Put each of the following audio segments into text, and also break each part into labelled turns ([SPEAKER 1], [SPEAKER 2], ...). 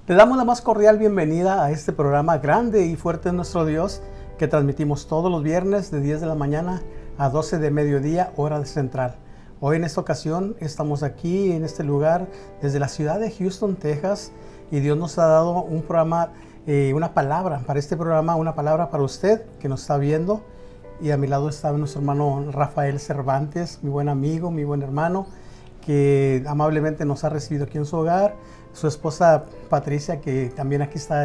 [SPEAKER 1] Le damos la más cordial bienvenida a este programa Grande y Fuerte es Nuestro Dios, que transmitimos todos los viernes de 10 de la mañana a 12 de mediodía, hora central. Hoy en esta ocasión estamos aquí en este lugar desde la ciudad de Houston, Texas, y Dios nos ha dado un programa, una palabra para este programa, una palabra para usted que nos está viendo. Y a mi lado está nuestro hermano Rafael Cervantes, mi buen amigo, mi buen hermano, que amablemente nos ha recibido aquí en su hogar. Su esposa Patricia, que también aquí está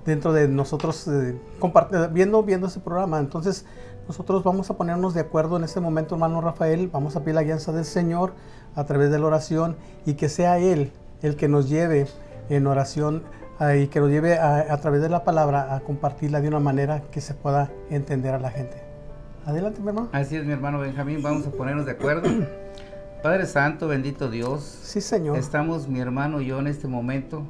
[SPEAKER 1] dentro de nosotros viendo este programa. Entonces nosotros vamos a ponernos de acuerdo en este momento, hermano Rafael. Vamos a pedir la guianza del Señor a través de la oración, y que sea Él el que nos lleve en oración y que nos lleve a través de la palabra a compartirla de una manera que se pueda entender a la gente. Adelante, mi hermano.
[SPEAKER 2] Así es, mi hermano Benjamín, vamos a ponernos de acuerdo. Padre Santo, bendito Dios.
[SPEAKER 1] Sí, Señor.
[SPEAKER 2] Estamos, mi hermano y yo, en este momento,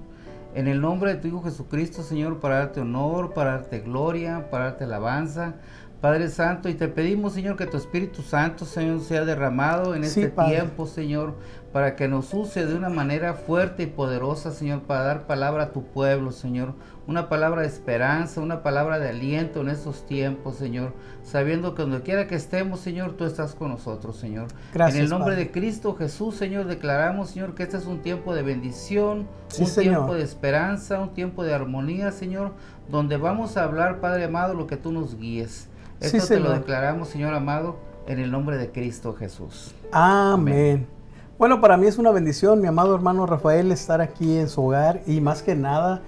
[SPEAKER 2] en el nombre de tu Hijo Jesucristo, Señor, para darte honor, para darte gloria, para darte alabanza, Padre Santo, y te pedimos, Señor, que tu Espíritu Santo, Señor, sea derramado en este tiempo, Señor, para que nos use de una manera fuerte y poderosa, Señor, para dar palabra a tu pueblo, Señor, una palabra de esperanza, una palabra de aliento en estos tiempos, Señor, sabiendo que donde quiera que estemos, Señor, tú estás con nosotros, Señor.
[SPEAKER 1] Gracias,
[SPEAKER 2] en el nombre
[SPEAKER 1] Padre
[SPEAKER 2] de Cristo Jesús, Señor, declaramos, Señor, que este es un tiempo de bendición,
[SPEAKER 1] Sí,
[SPEAKER 2] un
[SPEAKER 1] Señor.
[SPEAKER 2] tiempo de esperanza, un tiempo de armonía, Señor, donde vamos a hablar, Padre amado, lo que tú nos guíes. Esto
[SPEAKER 1] Sí,
[SPEAKER 2] te lo
[SPEAKER 1] Señor.
[SPEAKER 2] declaramos, Señor amado, en el nombre de Cristo Jesús.
[SPEAKER 1] Amén. Bueno, para mí es una bendición, mi amado hermano Rafael, estar aquí en su hogar, y más que nada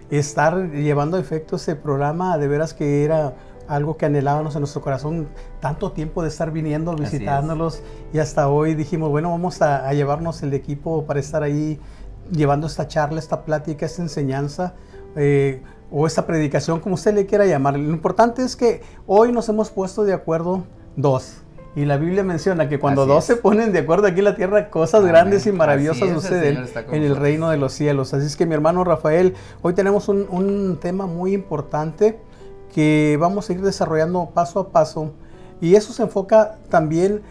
[SPEAKER 1] estar llevando a efecto este programa. De veras que era algo que anhelábamos en nuestro corazón, tanto tiempo de estar viniendo, visitándolos, y hasta hoy dijimos, bueno, vamos a llevarnos el equipo para estar ahí llevando esta charla, esta plática, esta enseñanza, o esta predicación, como usted le quiera llamar. Lo importante es que hoy nos hemos puesto de acuerdo dos. Y la Biblia menciona que cuando dos se ponen de acuerdo aquí en la tierra, cosas grandes y maravillosas suceden en el reino de los cielos. Así es que, mi hermano Rafael, hoy tenemos un tema muy importante que vamos a ir desarrollando paso a paso. Y eso se enfoca también,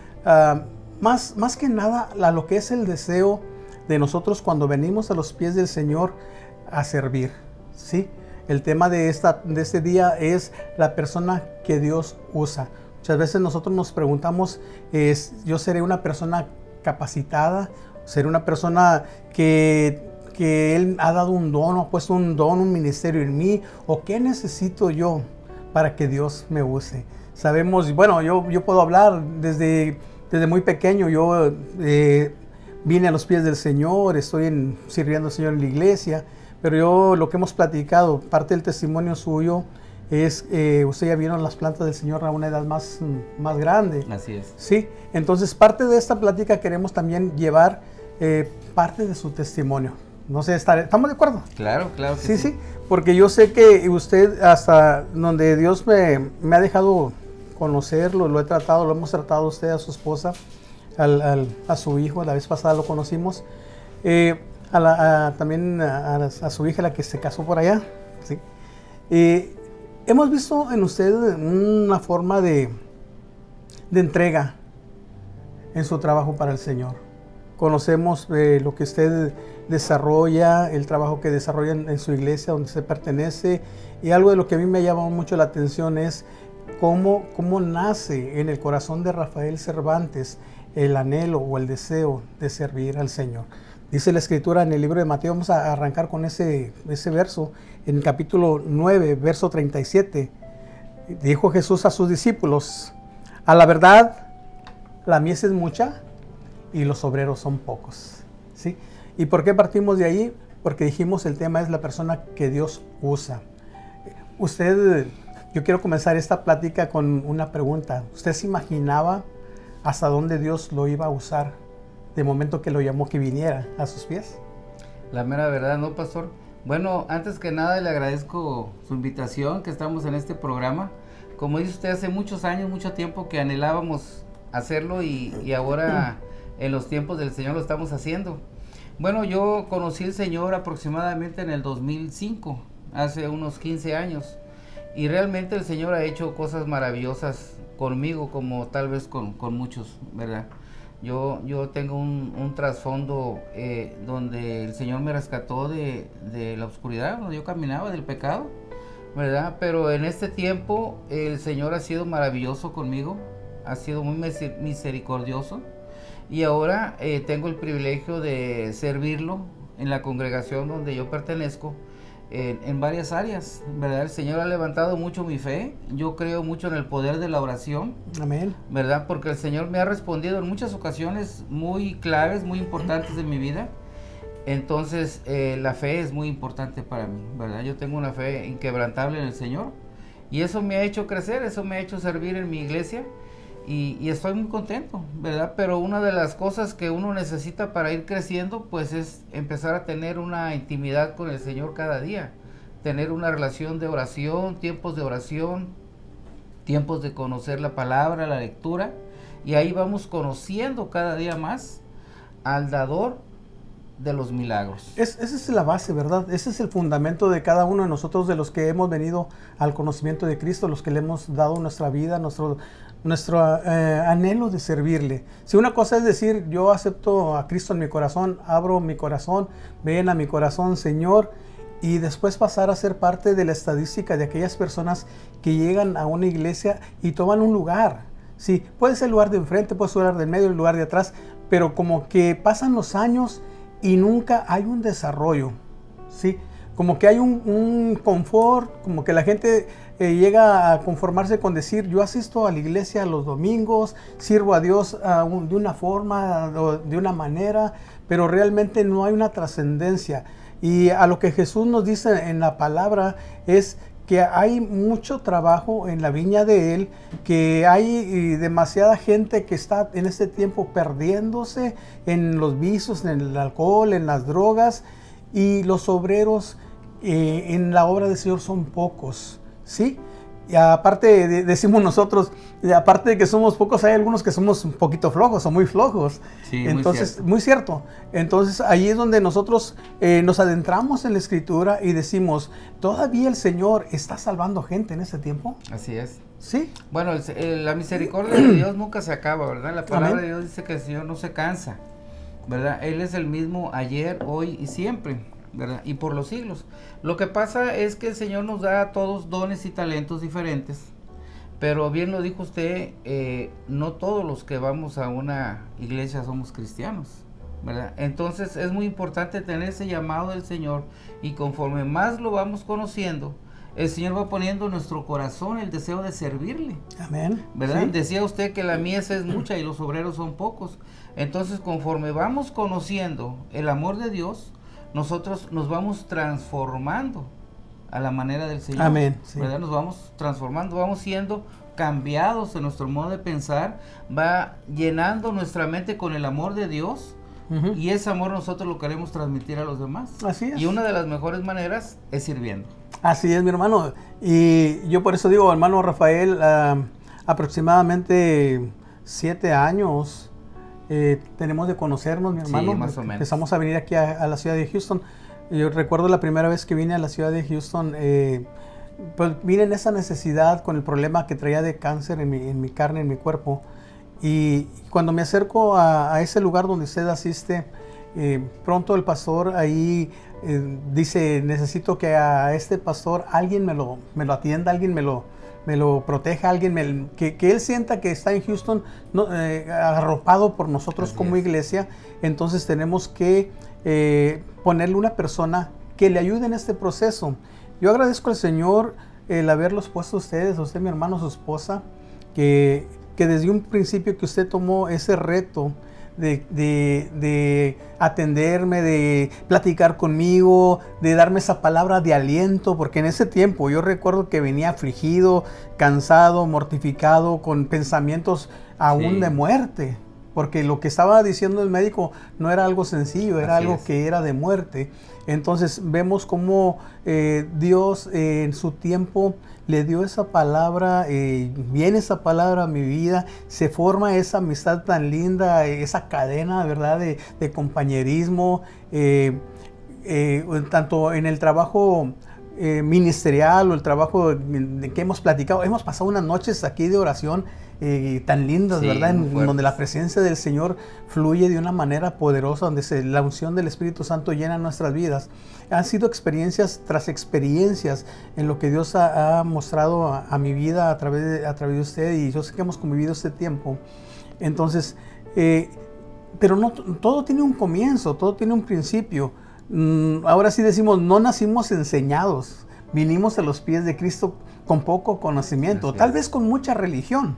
[SPEAKER 1] más que nada, a lo que es el deseo de nosotros cuando venimos a los pies del Señor a servir, ¿sí? El tema de este día es la persona que Dios usa. Muchas veces nosotros nos preguntamos, ¿yo seré una persona capacitada? ¿Seré una persona que Él ha dado un don, o ha puesto un don, un ministerio en mí? ¿O qué necesito yo para que Dios me use? Sabemos, bueno, yo puedo hablar desde muy pequeño. Yo vine a los pies del Señor, estoy sirviendo al Señor en la iglesia. Pero yo, lo que hemos platicado, parte del testimonio suyo es, usted ya vieron las plantas del Señor a una edad más grande.
[SPEAKER 2] Así es.
[SPEAKER 1] Sí, entonces parte de esta plática queremos también llevar parte de su testimonio. No sé, ¿estamos de acuerdo?
[SPEAKER 2] Claro, claro que
[SPEAKER 1] sí. Porque yo sé que usted, hasta donde Dios me ha dejado conocerlo, lo hemos tratado, usted, a su esposa, a su hijo, la vez pasada lo conocimos. También a su hija, la que se casó por allá, ¿sí? Hemos visto en usted una forma de entrega en su trabajo para el Señor. Conocemos lo que usted desarrolla, el trabajo que desarrolla en su iglesia donde se pertenece, y algo de lo que a mí me ha llamado mucho la atención es cómo nace en el corazón de Rafael Cervantes el anhelo o el deseo de servir al Señor. Dice la Escritura en el libro de Mateo, vamos a arrancar con ese verso, en el capítulo 9, verso 37. Dijo Jesús a sus discípulos: a la verdad, la mies es mucha y los obreros son pocos. ¿Sí? ¿Y por qué partimos de ahí? Porque dijimos, el tema es la persona que Dios usa. Yo quiero comenzar esta plática con una pregunta. ¿Usted se imaginaba hasta dónde Dios lo iba a usar de momento que lo llamó que viniera a sus pies?
[SPEAKER 2] La mera verdad, ¿no, pastor? Bueno, antes que nada le agradezco su invitación, que estamos en este programa. Como dice usted, hace muchos años, mucho tiempo que anhelábamos hacerlo, y ahora en los tiempos del Señor lo estamos haciendo. Bueno, yo conocí al Señor aproximadamente en el 2005, hace unos 15 años. Y realmente el Señor ha hecho cosas maravillosas conmigo, como tal vez con muchos, ¿verdad? Yo tengo un trasfondo donde el Señor me rescató de la oscuridad, donde yo caminaba, del pecado, ¿verdad? Pero en este tiempo el Señor ha sido maravilloso conmigo, ha sido muy misericordioso, y ahora tengo el privilegio de servirlo en la congregación donde yo pertenezco, en varias áreas, ¿verdad? El Señor ha levantado mucho mi fe. Yo creo mucho en el poder de la oración.
[SPEAKER 1] Amén.
[SPEAKER 2] ¿Verdad? Porque el Señor me ha respondido en muchas ocasiones muy claves, muy importantes de mi vida. Entonces, la fe es muy importante para mí, ¿verdad? Yo tengo una fe inquebrantable en el Señor, y eso me ha hecho crecer, eso me ha hecho servir en mi iglesia, y estoy muy contento, ¿verdad? Pero una de las cosas que uno necesita para ir creciendo, pues es empezar a tener una intimidad con el Señor cada día, tener una relación de oración, tiempos de conocer la palabra, la lectura, y ahí vamos conociendo cada día más al dador de los milagros.
[SPEAKER 1] Esa es la base, ¿verdad? Ese es el fundamento de cada uno de nosotros, de los que hemos venido al conocimiento de Cristo, los que le hemos dado nuestra vida, nuestro anhelo de servirle. Si una cosa es decir, yo acepto a Cristo en mi corazón, abro mi corazón, ven a mi corazón, Señor, y después pasar a ser parte de la estadística de aquellas personas que llegan a una iglesia y toman un lugar. Sí, puede ser el lugar de enfrente, puede ser el lugar del medio, el lugar de atrás, pero como que pasan los años y nunca hay un desarrollo, ¿sí? Como que hay un confort, como que la gente llega a conformarse con decir, yo asisto a la iglesia los domingos, sirvo a Dios de una forma, de una manera, pero realmente no hay una trascendencia. Y a lo que Jesús nos dice en la palabra es que hay mucho trabajo en la viña de Él, que hay demasiada gente que está en este tiempo perdiéndose en los vicios, en el alcohol, en las drogas, y los obreros en la obra del Señor son pocos, ¿sí? Y aparte decimos nosotros, aparte de que somos pocos, hay algunos que somos un poquito flojos o muy flojos.
[SPEAKER 2] Sí,
[SPEAKER 1] entonces, muy cierto. Entonces ahí es donde nosotros nos adentramos en la Escritura y decimos, ¿todavía el Señor está salvando gente en este tiempo?
[SPEAKER 2] Así es.
[SPEAKER 1] Sí.
[SPEAKER 2] Bueno, la misericordia de Dios nunca se acaba, ¿verdad? La palabra
[SPEAKER 1] Amén.
[SPEAKER 2] de Dios dice que el Señor no se cansa, ¿verdad? Él es el mismo ayer, hoy y siempre, ¿verdad? Y por los siglos. Lo que pasa es que el Señor nos da a todos dones y talentos diferentes, pero bien lo dijo usted, no todos los que vamos a una iglesia somos cristianos, ¿verdad? Entonces es muy importante tener ese llamado del Señor, y conforme más lo vamos conociendo, el Señor va poniendo en nuestro corazón el deseo de servirle.
[SPEAKER 1] Amén.
[SPEAKER 2] ¿Verdad?
[SPEAKER 1] Sí.
[SPEAKER 2] Decía usted que la mies es mucha y los obreros son pocos. Entonces, conforme vamos conociendo el amor de Dios, nosotros nos vamos transformando a la manera del Señor.
[SPEAKER 1] Amén. Sí.
[SPEAKER 2] ¿Verdad? Nos vamos transformando, vamos siendo cambiados en nuestro modo de pensar, va llenando nuestra mente con el amor de Dios, y ese amor nosotros lo queremos transmitir a los demás.
[SPEAKER 1] Así es.
[SPEAKER 2] Y una de las mejores maneras es sirviendo.
[SPEAKER 1] Así es, mi hermano. Y yo por eso digo, hermano Rafael, aproximadamente 7 años tenemos de conocernos, mi hermano.
[SPEAKER 2] Sí, más o menos.
[SPEAKER 1] Empezamos a venir aquí a la ciudad de Houston. Yo recuerdo la primera vez que vine a la ciudad de Houston, pues vine en esa necesidad con el problema que traía de cáncer en mi carne, en mi cuerpo. Y cuando me acerco a ese lugar donde usted asiste, pronto el pastor ahí dice, necesito que a este pastor alguien me lo atienda, alguien me lo proteja, alguien que él sienta que está en Houston arropado por nosotros. Así como iglesia. Entonces tenemos que ponerle una persona que le ayude en este proceso. Yo agradezco al Señor el haberlos puesto a ustedes, a usted, mi hermano, su esposa, que desde un principio que usted tomó ese reto de atenderme, de platicar conmigo, de darme esa palabra de aliento, porque en ese tiempo yo recuerdo que venía afligido, cansado, mortificado, con pensamientos aún de muerte, porque lo que estaba diciendo el médico no era algo sencillo, era algo que era de muerte. Entonces vemos cómo Dios en su tiempo le dio esa palabra, viene esa palabra a mi vida, se forma esa amistad tan linda, esa cadena, ¿verdad?, de compañerismo, tanto en el trabajo ministerial o el trabajo que hemos platicado. Hemos pasado unas noches aquí de oración tan lindas,
[SPEAKER 2] Sí,
[SPEAKER 1] ¿verdad?
[SPEAKER 2] muy fuertes.
[SPEAKER 1] Donde la presencia del Señor fluye de una manera poderosa, donde la unción del Espíritu Santo llena nuestras vidas. Han sido experiencias tras experiencias en lo que Dios ha mostrado a mi vida a través de usted, y yo sé que hemos convivido este tiempo. Entonces, pero no, todo tiene un comienzo, todo tiene un principio. Ahora sí decimos, no nacimos enseñados, vinimos a los pies de Cristo con poco conocimiento, tal vez con mucha religión.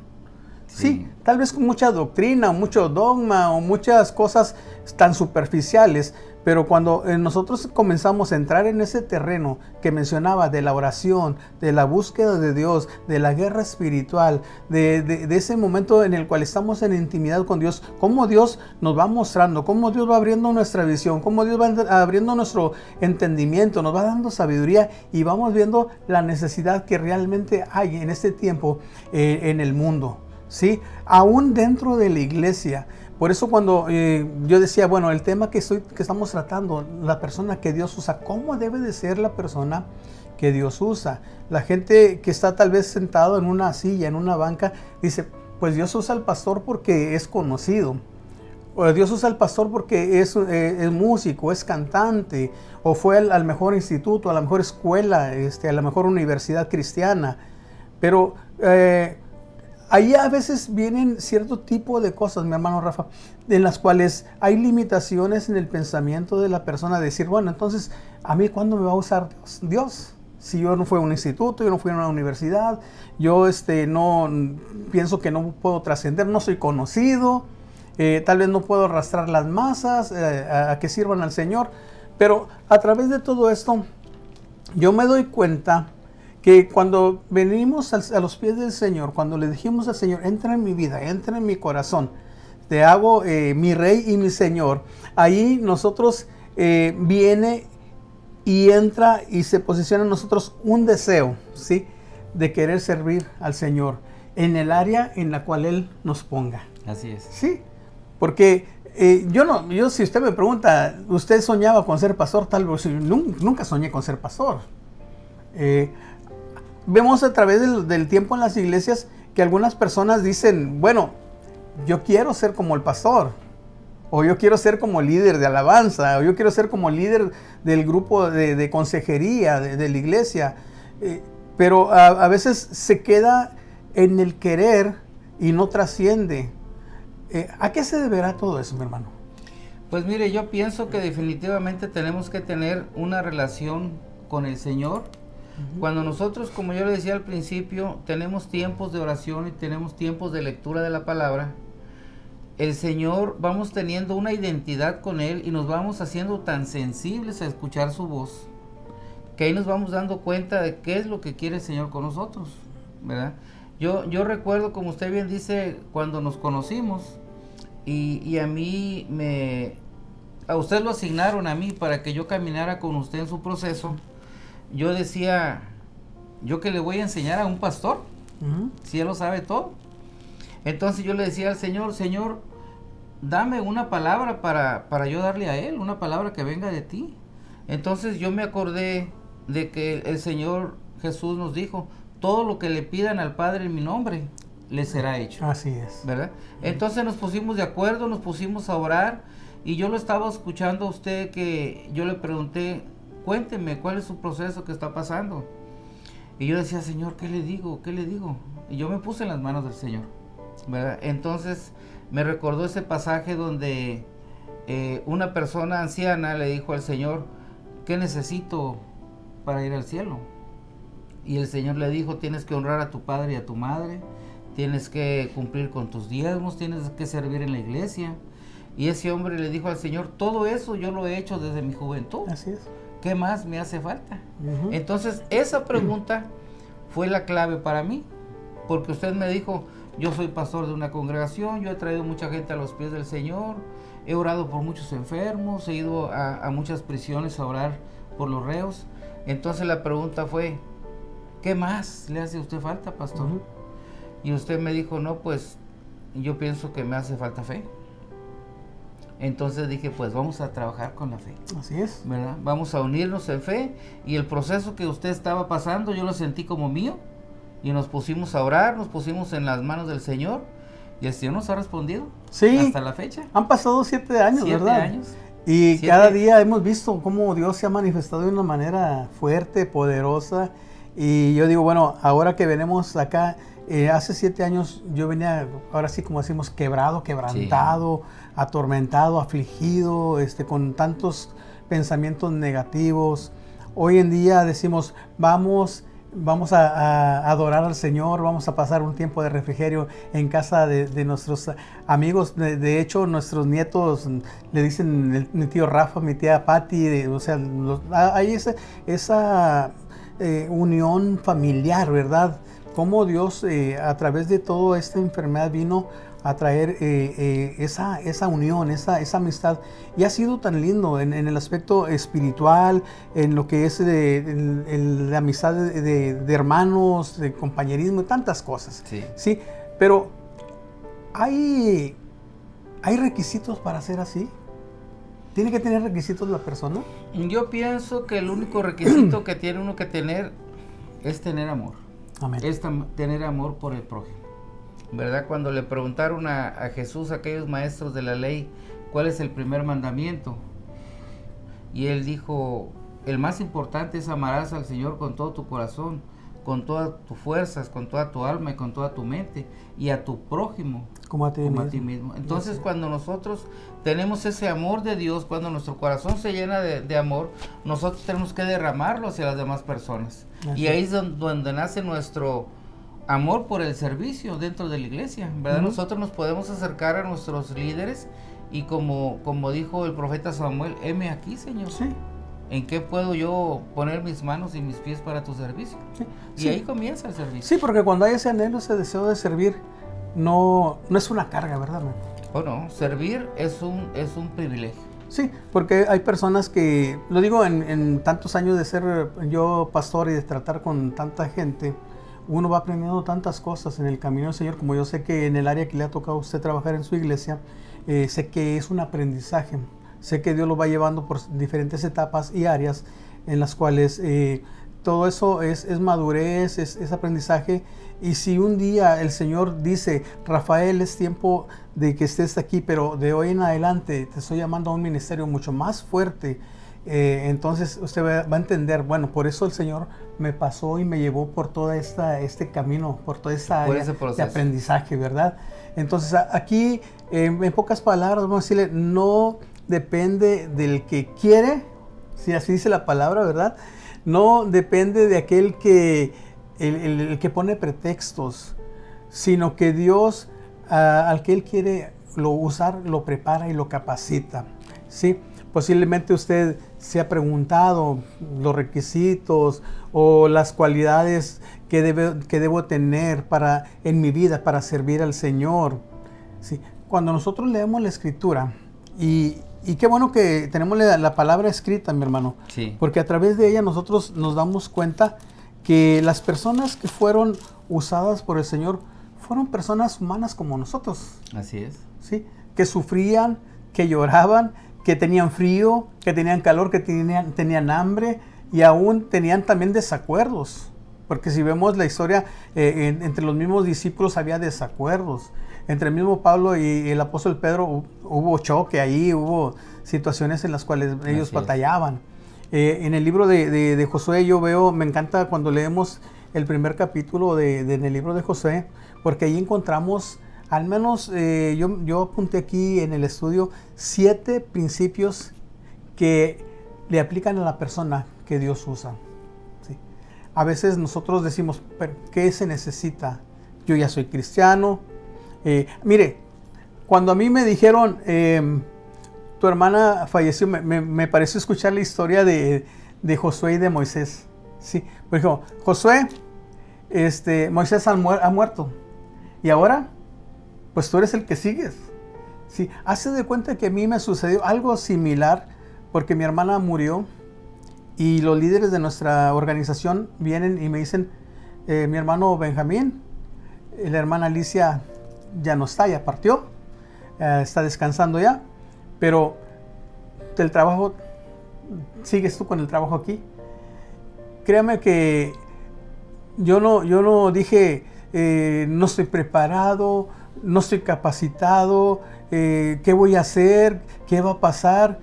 [SPEAKER 1] Sí, tal vez con mucha doctrina, mucho dogma o muchas cosas tan superficiales, pero cuando nosotros comenzamos a entrar en ese terreno que mencionaba de la oración, de la búsqueda de Dios, de la guerra espiritual, de ese momento en el cual estamos en intimidad con Dios, cómo Dios nos va mostrando, cómo Dios va abriendo nuestra visión, cómo Dios va abriendo nuestro entendimiento, nos va dando sabiduría y vamos viendo la necesidad que realmente hay en este tiempo en el mundo. ¿Sí? Aún dentro de la iglesia. Por eso cuando yo decía, bueno, el tema que estamos tratando, la persona que Dios usa, ¿cómo debe de ser la persona que Dios usa? La gente que está tal vez sentado en una silla, en una banca, dice, pues Dios usa al pastor porque es conocido. O Dios usa al pastor porque es músico, es cantante, o fue al mejor instituto, a la mejor escuela, a la mejor universidad cristiana. Pero ahí a veces vienen cierto tipo de cosas, mi hermano Rafa, en las cuales hay limitaciones en el pensamiento de la persona. Decir, bueno, entonces, ¿a mí cuándo me va a usar Dios? Si yo no fui a un instituto, yo no fui a una universidad, yo no pienso que no puedo trascender, no soy conocido, tal vez no puedo arrastrar las masas a que sirvan al Señor. Pero a través de todo esto, yo me doy cuenta que cuando venimos a los pies del Señor, cuando le dijimos al Señor, entra en mi vida, entra en mi corazón, te hago mi Rey y mi Señor, ahí nosotros viene y entra y se posiciona en nosotros un deseo, ¿sí?, de querer servir al Señor en el área en la cual Él nos ponga.
[SPEAKER 2] Así es.
[SPEAKER 1] Sí, porque yo si usted me pregunta, ¿usted soñaba con ser pastor? Tal vez nunca soñé con ser pastor. Vemos a través del tiempo en las iglesias que algunas personas dicen, bueno, yo quiero ser como el pastor, o yo quiero ser como líder de alabanza, o yo quiero ser como líder del grupo de consejería de la iglesia, pero a veces se queda en el querer y no trasciende. ¿A qué se deberá todo eso, mi hermano?
[SPEAKER 2] Pues mire, yo pienso que definitivamente tenemos que tener una relación con el Señor. Cuando nosotros, como yo le decía al principio, tenemos tiempos de oración y tenemos tiempos de lectura de la palabra, el Señor, vamos teniendo una identidad con Él y nos vamos haciendo tan sensibles a escuchar su voz, que ahí nos vamos dando cuenta de qué es lo que quiere el Señor con nosotros, ¿verdad? Yo recuerdo, como usted bien dice, cuando nos conocimos y a usted lo asignaron a mí para que yo caminara con usted en su proceso. Yo decía, ¿yo qué le voy a enseñar a un pastor? Si él lo sabe todo. Entonces yo le decía al Señor, Señor, dame una palabra para yo darle a él, una palabra que venga de ti. Entonces yo me acordé de que el Señor Jesús nos dijo, todo lo que le pidan al Padre en mi nombre, le será hecho.
[SPEAKER 1] Así es.
[SPEAKER 2] ¿Verdad? Entonces nos pusimos de acuerdo, nos pusimos a orar, y yo lo estaba escuchando a usted, que yo le pregunté, cuénteme, ¿cuál es su proceso que está pasando? Y yo decía, Señor, ¿qué le digo? ¿Qué le digo? Y yo me puse en las manos del Señor, ¿verdad? Entonces me recordó ese pasaje donde una persona anciana le dijo al Señor, ¿qué necesito para ir al cielo? Y el Señor le dijo, tienes que honrar a tu padre y a tu madre, tienes que cumplir con tus diezmos, tienes que servir en la iglesia. Y ese hombre le dijo al Señor, todo eso yo lo he hecho desde mi juventud.
[SPEAKER 1] Así es.
[SPEAKER 2] ¿Qué más me hace falta? Entonces, esa pregunta fue la clave para mí, porque usted me dijo, yo soy pastor de una congregación, yo he traído mucha gente a los pies del Señor, he orado por muchos enfermos, he ido a muchas prisiones a orar por los reos. Entonces la pregunta fue, ¿qué más le hace a usted falta, pastor? Y usted me dijo, no, pues yo pienso que me hace falta fe. Entonces dije, pues vamos a trabajar con la fe.
[SPEAKER 1] Así es.
[SPEAKER 2] ¿Verdad? Vamos a unirnos en fe, y el proceso que usted estaba pasando yo lo sentí como mío, y nos pusimos a orar, nos pusimos en las manos del Señor y el Señor nos ha respondido.
[SPEAKER 1] Sí.
[SPEAKER 2] Hasta la fecha.
[SPEAKER 1] Han pasado 7 años,
[SPEAKER 2] 7
[SPEAKER 1] ¿verdad?
[SPEAKER 2] años.
[SPEAKER 1] Y
[SPEAKER 2] 7.
[SPEAKER 1] cada día hemos visto cómo Dios se ha manifestado de una manera fuerte, poderosa. Y yo digo, bueno, ahora que venimos acá, hace 7 años yo venía, ahora sí como decimos, quebrado, quebrantado, atormentado, afligido, con tantos pensamientos negativos. Hoy en día decimos, vamos a adorar al Señor, vamos a pasar un tiempo de refrigerio en casa de nuestros amigos. De hecho, nuestros nietos le dicen mi tío Rafa, mi tía Patti, o sea, hay esa unión familiar, ¿verdad? Cómo Dios a través de toda esta enfermedad vino a traer esa unión, esa amistad. Y ha sido tan lindo en el aspecto espiritual, en lo que es la amistad de hermanos, de compañerismo, tantas cosas.
[SPEAKER 2] Sí.
[SPEAKER 1] ¿Sí? Pero ¿hay requisitos para ser así? ¿Tiene que tener requisitos la persona?
[SPEAKER 2] Yo pienso que el único requisito que tiene uno que tener es tener amor.
[SPEAKER 1] Amén.
[SPEAKER 2] Es tener amor por el prójimo. ¿Verdad? Cuando le preguntaron a Jesús, a aquellos maestros de la ley, ¿cuál es el primer mandamiento? Y él dijo, el más importante es amarás al Señor con todo tu corazón, con todas tus fuerzas, con toda tu alma y con toda tu mente, y a tu prójimo
[SPEAKER 1] como a ti
[SPEAKER 2] mismo. Entonces, cuando nosotros tenemos ese amor de Dios, cuando nuestro corazón se llena de amor, nosotros tenemos que derramarlo hacia las demás personas. Y ahí es donde nace nuestro amor por el servicio dentro de la iglesia, ¿verdad? Nosotros nos podemos acercar a nuestros líderes y como dijo el profeta Samuel, heme aquí, Señor.
[SPEAKER 1] Sí.
[SPEAKER 2] ¿En qué puedo yo poner mis manos y mis pies para tu servicio? Sí. Y ahí comienza el servicio.
[SPEAKER 1] Sí, porque cuando hay ese anhelo, ese deseo de servir, no es una carga, ¿verdad, man?
[SPEAKER 2] Oh, no, servir es un privilegio.
[SPEAKER 1] Sí, porque hay personas que, lo digo en tantos años de ser yo pastor y de tratar con tanta gente, uno va aprendiendo tantas cosas en el camino del Señor, como yo sé que en el área que le ha tocado a usted trabajar en su iglesia, sé que es un aprendizaje, sé que Dios lo va llevando por diferentes etapas y áreas en las cuales todo eso es madurez, es aprendizaje. Y si un día el Señor dice, Rafael, es tiempo de que estés aquí, pero de hoy en adelante te estoy llamando a un ministerio mucho más fuerte, entonces usted va a entender, bueno, por eso el Señor me pasó y me llevó por todo este camino, por toda esta área de aprendizaje, ¿verdad? Entonces aquí, en pocas palabras, vamos a decirle, no depende del que quiere, si así dice la palabra, ¿verdad? No depende de aquel que el que pone pretextos, sino que Dios al que Él quiere usar, lo prepara y lo capacita, ¿sí? Posiblemente usted se ha preguntado los requisitos o las cualidades que debo tener en mi vida para servir al Señor, ¿sí? Cuando nosotros leemos la Escritura, y qué bueno que tenemos la palabra escrita, mi hermano,
[SPEAKER 2] sí,
[SPEAKER 1] porque a través de ella nosotros nos damos cuenta que las personas que fueron usadas por el Señor fueron personas humanas como nosotros.
[SPEAKER 2] Así es.
[SPEAKER 1] ¿Sí? Que sufrían, que lloraban, que tenían frío, que tenían calor, que tenían hambre y aún tenían también desacuerdos. Porque si vemos la historia, entre los mismos discípulos había desacuerdos. Entre el mismo Pablo y el apóstol Pedro hubo choque ahí, hubo situaciones en las cuales ellos batallaban. En el libro de Josué me encanta cuando leemos el primer capítulo en el libro de Josué, porque ahí encontramos, al menos yo apunté aquí en el estudio, 7 principios que le aplican a la persona que Dios usa. ¿Sí? A veces nosotros decimos, ¿qué se necesita? Yo ya soy cristiano. Mire, cuando a mí me dijeron, tu hermana falleció, me pareció escuchar la historia de Josué y de Moisés. Sí, me dijo, Josué, Moisés ha muerto. Y ahora, pues tú eres el que sigues. Sí, hace de cuenta que a mí me sucedió algo similar, porque mi hermana murió y los líderes de nuestra organización vienen y me dicen, mi hermano Benjamín, la hermana Alicia ya no está, ya partió, está descansando ya, pero del trabajo, ¿sigues tú con el trabajo aquí? Créame que yo no dije, no estoy preparado, no estoy capacitado, ¿qué voy a hacer? ¿Qué va a pasar?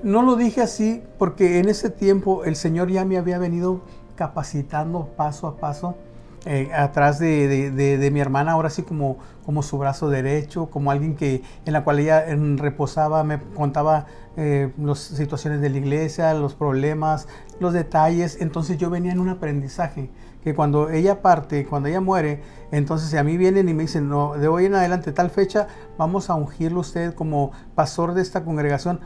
[SPEAKER 1] No lo dije así porque en ese tiempo el Señor ya me había venido capacitando paso a paso, atrás de mi hermana, ahora sí como su brazo derecho, como alguien en la cual ella reposaba, me contaba las situaciones de la iglesia, los problemas, los detalles. Entonces yo venía en un aprendizaje que cuando ella parte, cuando ella muere, entonces a mí vienen y me dicen, no, de hoy en adelante, tal fecha, vamos a ungirlo usted como pastor de esta congregación.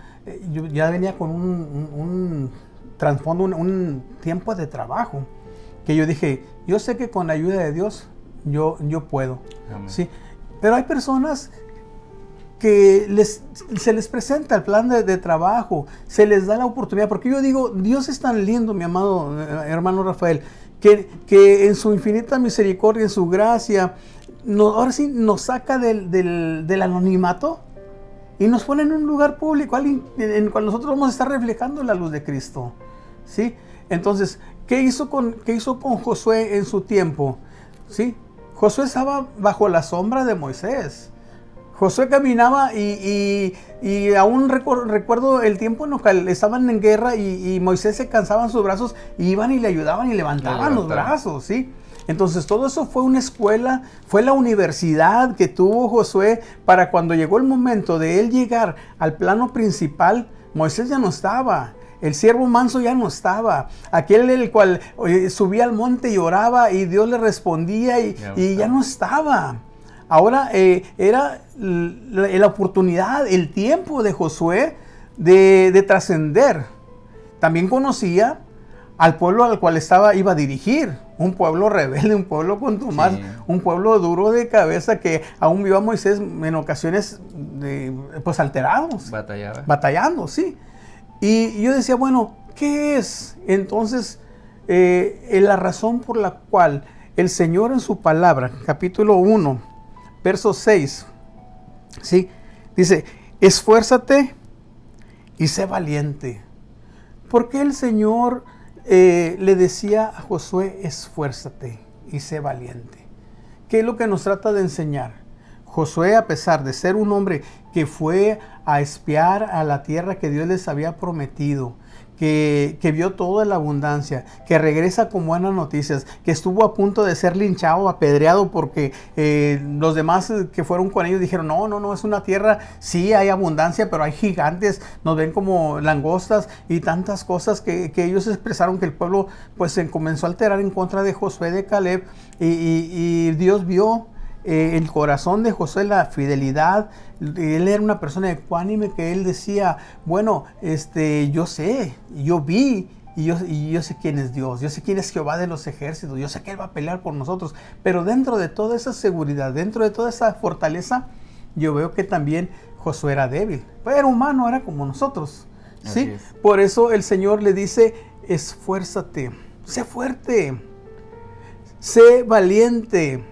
[SPEAKER 1] Yo ya venía con un trasfondo, un tiempo de trabajo, que yo dije, yo sé que con la ayuda de Dios, yo puedo. ¿Sí? Pero hay personas que se les presenta el plan de trabajo, se les da la oportunidad, porque yo digo, Dios es tan lindo, mi amado hermano Rafael, que en su infinita misericordia, en su gracia, ahora sí nos saca del anonimato y nos pone en un lugar público, alguien en el cual nosotros vamos a estar reflejando la luz de Cristo. ¿Sí? Entonces, ¿qué hizo con Josué en su tiempo? ¿Sí? Josué estaba bajo la sombra de Moisés. Josué caminaba y aún recuerdo el tiempo en el que estaban en guerra y Moisés se cansaba en sus brazos y iban y le ayudaban y levantaban los brazos, ¿sí? Entonces todo eso fue una escuela, fue la universidad que tuvo Josué para cuando llegó el momento de él llegar al plano principal. Moisés ya no estaba. El siervo manso ya no estaba. Aquel el cual subía al monte y oraba y Dios le respondía y ya no estaba. Ahora era la oportunidad, el tiempo de Josué de trascender. También conocía al pueblo al cual iba a dirigir. Un pueblo rebelde, un pueblo contumaz, sí, un pueblo duro de cabeza que aún vio a Moisés en ocasiones pues alterados. Batallando, sí. Y yo decía, bueno, ¿qué es? Entonces, la razón por la cual el Señor en su palabra, capítulo 1, verso 6, ¿sí? Dice, esfuérzate y sé valiente. ¿Por qué el Señor le decía a Josué, esfuérzate y sé valiente? ¿Qué es lo que nos trata de enseñar? Josué, a pesar de ser un hombre que fue a espiar a la tierra que Dios les había prometido, que vio toda la abundancia, que regresa con buenas noticias, que estuvo a punto de ser linchado, apedreado, porque los demás que fueron con ellos dijeron, no, es una tierra, sí hay abundancia, pero hay gigantes, nos ven como langostas y tantas cosas que ellos expresaron, que el pueblo pues se comenzó a alterar en contra de Josué, de Caleb, y Dios vio el corazón de Josué, la fidelidad. Él era una persona ecuánime, que él decía, bueno, yo sé, yo vi, y yo sé quién es Dios, yo sé quién es Jehová de los ejércitos, yo sé que Él va a pelear por nosotros. Pero dentro de toda esa seguridad, dentro de toda esa fortaleza, yo veo que también Josué era débil, pero era humano, era como nosotros, ¿sí? Por eso el Señor le dice, esfuérzate, sé fuerte, sé valiente.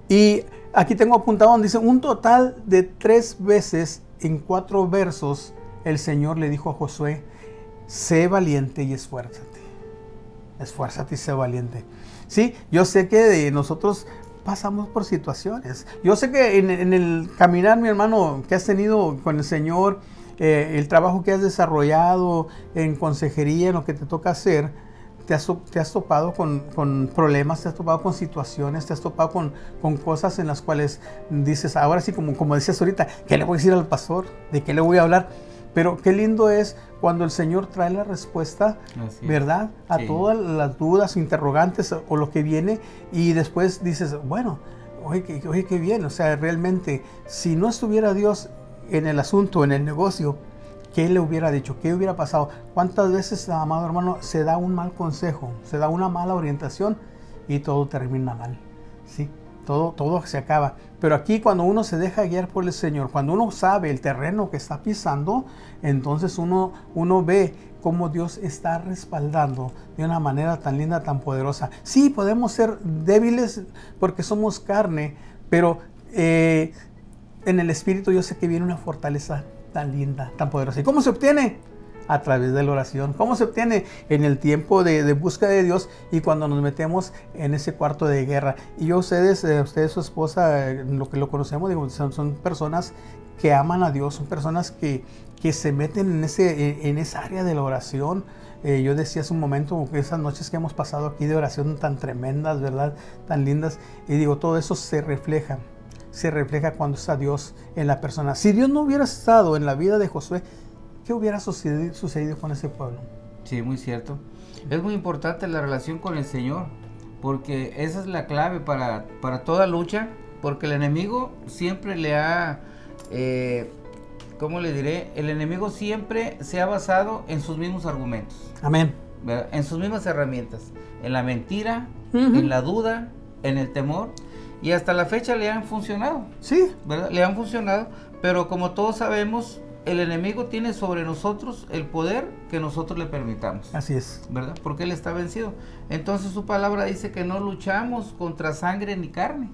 [SPEAKER 1] Y aquí tengo apuntado donde dice, un total de 3 veces en 4 versos, el Señor le dijo a Josué, sé valiente y esfuérzate. Esfuérzate y sé valiente. Sí, yo sé que nosotros pasamos por situaciones. Yo sé que en el caminar, mi hermano, que has tenido con el Señor, el trabajo que has desarrollado en consejería, en lo que te toca hacer, te has topado con problemas, te has topado con situaciones, te has topado con cosas en las cuales dices, ahora sí, como decías ahorita, ¿qué le voy a decir al pastor? ¿De qué le voy a hablar? Pero qué lindo es cuando el Señor trae la respuesta, ¿verdad? A todas las dudas, interrogantes o lo que viene, y después dices, bueno, oye, qué bien. O sea, realmente, si no estuviera Dios en el asunto, en el negocio, ¿qué le hubiera dicho? ¿Qué hubiera pasado? ¿Cuántas veces, amado hermano, se da un mal consejo, se da una mala orientación y todo termina mal? ¿Sí? Todo se acaba. Pero aquí, cuando uno se deja guiar por el Señor, cuando uno sabe el terreno que está pisando, entonces uno ve cómo Dios está respaldando de una manera tan linda, tan poderosa. Sí, podemos ser débiles porque somos carne, pero en el Espíritu yo sé que viene una fortaleza tan linda, tan poderosa. ¿Y cómo se obtiene? A través de la oración. ¿Cómo se obtiene? En el tiempo de búsqueda de Dios y cuando nos metemos en ese cuarto de guerra. Y yo, ustedes, su esposa, lo que lo conocemos, digo, son personas que aman a Dios, son personas que se meten en esa área de la oración. Yo decía hace un momento que esas noches que hemos pasado aquí de oración tan tremendas, ¿verdad? Tan lindas. Y digo, todo eso se refleja cuando está Dios en la persona. Si Dios no hubiera estado en la vida de Josué, ¿qué hubiera sucedido con ese pueblo?
[SPEAKER 2] Sí, muy cierto. Es muy importante la relación con el Señor, porque esa es la clave para toda lucha, porque el enemigo siempre le ha, ¿cómo le diré? El enemigo siempre se ha basado en sus mismos argumentos.
[SPEAKER 1] Amén.
[SPEAKER 2] ¿Verdad? En sus mismas herramientas, en la mentira,
[SPEAKER 1] Uh-huh.
[SPEAKER 2] en la duda, en el temor, y hasta la fecha le han funcionado.
[SPEAKER 1] Sí.
[SPEAKER 2] ¿Verdad? Le han funcionado, pero como todos sabemos, el enemigo tiene sobre nosotros el poder que nosotros le permitamos.
[SPEAKER 1] Así es.
[SPEAKER 2] ¿Verdad? Porque él está vencido. Entonces su palabra dice que no luchamos contra sangre ni carne,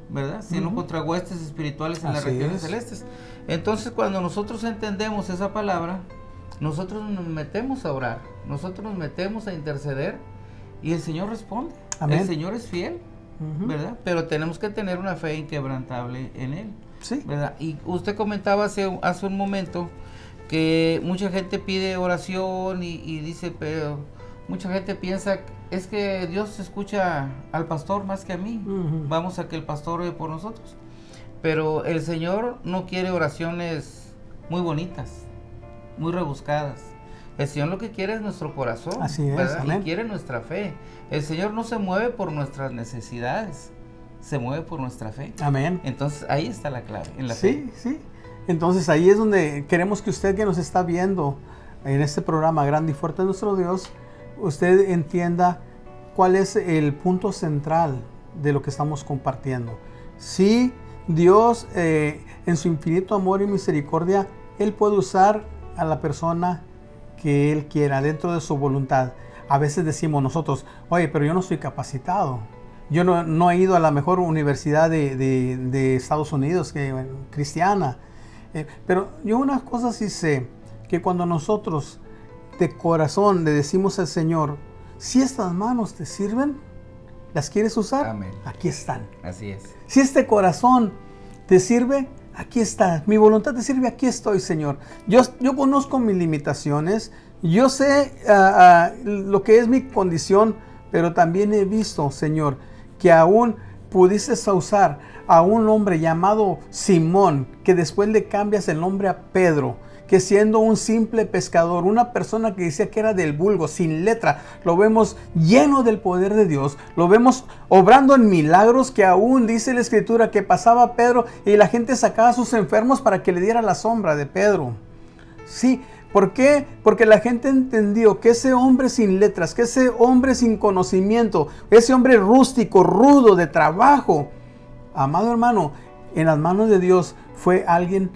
[SPEAKER 2] ¿verdad? Sino
[SPEAKER 1] Uh-huh.
[SPEAKER 2] contra huestes espirituales en las
[SPEAKER 1] Así
[SPEAKER 2] regiones
[SPEAKER 1] es.
[SPEAKER 2] celestes. Entonces cuando nosotros entendemos esa palabra, nosotros nos metemos a orar, nosotros nos metemos a interceder y el Señor responde.
[SPEAKER 1] Amén.
[SPEAKER 2] El Señor es fiel,
[SPEAKER 1] Uh-huh.
[SPEAKER 2] ¿verdad? Pero tenemos que tener una fe inquebrantable en Él.
[SPEAKER 1] Sí.
[SPEAKER 2] ¿Verdad? Y usted comentaba hace un momento que mucha gente pide oración y dice, pero mucha gente piensa, es que Dios escucha al pastor más que a mí,
[SPEAKER 1] Uh-huh.
[SPEAKER 2] vamos a que el pastor ore por nosotros. Pero el Señor no quiere oraciones muy bonitas, muy rebuscadas. El Señor lo que quiere es nuestro corazón.
[SPEAKER 1] Así es,
[SPEAKER 2] ¿verdad?
[SPEAKER 1] amén.
[SPEAKER 2] Y quiere nuestra fe. El Señor no se mueve por nuestras necesidades, se mueve por nuestra fe.
[SPEAKER 1] Amén.
[SPEAKER 2] Entonces ahí está la clave, en la fe.
[SPEAKER 1] Sí, sí. Entonces ahí es donde queremos que usted que nos está viendo en este programa Grande y Fuerte Nuestro Dios, usted entienda cuál es el punto central de lo que estamos compartiendo. Sí, Dios en su infinito amor y misericordia, Él puede usar a la persona que Él quiera dentro de su voluntad. A veces decimos nosotros, oye, pero yo no estoy capacitado. Yo no he ido a la mejor universidad de Estados Unidos, cristiana. Pero yo una cosa sí sé, que cuando nosotros de corazón le decimos al Señor, si estas manos te sirven, ¿las quieres usar?
[SPEAKER 2] Amén.
[SPEAKER 1] Aquí están.
[SPEAKER 2] Así es.
[SPEAKER 1] Si este corazón te sirve, aquí está. Mi voluntad te sirve, aquí estoy, Señor. Yo conozco mis limitaciones, yo sé lo que es mi condición, pero también he visto, Señor, que aún pudiste usar a un hombre llamado Simón, que después le cambias el nombre a Pedro, que siendo un simple pescador, una persona que decía que era del vulgo, sin letra, lo vemos lleno del poder de Dios, lo vemos obrando en milagros, que aún dice la Escritura que pasaba Pedro y la gente sacaba a sus enfermos para que le diera la sombra de Pedro. Sí, ¿por qué? Porque la gente entendió que ese hombre sin letras, que ese hombre sin conocimiento, ese hombre rústico, rudo, de trabajo, amado hermano, en las manos de Dios fue alguien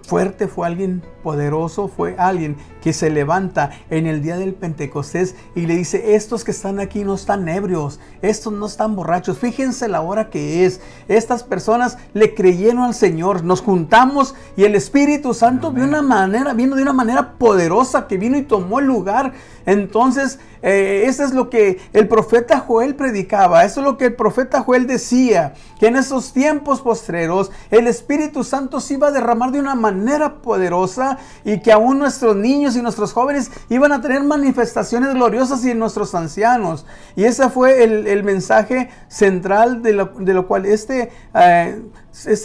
[SPEAKER 1] fuerte, fue alguien poderoso, fue alguien que se levanta en el día del Pentecostés y le dice, estos que están aquí no están ebrios, estos no están borrachos, fíjense la hora que es. Estas personas le creyeron al Señor, nos juntamos y el Espíritu Santo vino de una manera poderosa que vino y tomó el lugar. Entonces, eso es lo que el profeta Joel predicaba, eso es lo que el profeta Joel decía, que en esos tiempos postreros el Espíritu Santo se iba a derramar de una manera poderosa y que aún nuestros niños y nuestros jóvenes iban a tener manifestaciones gloriosas y nuestros ancianos. Y ese fue el mensaje central de lo cual este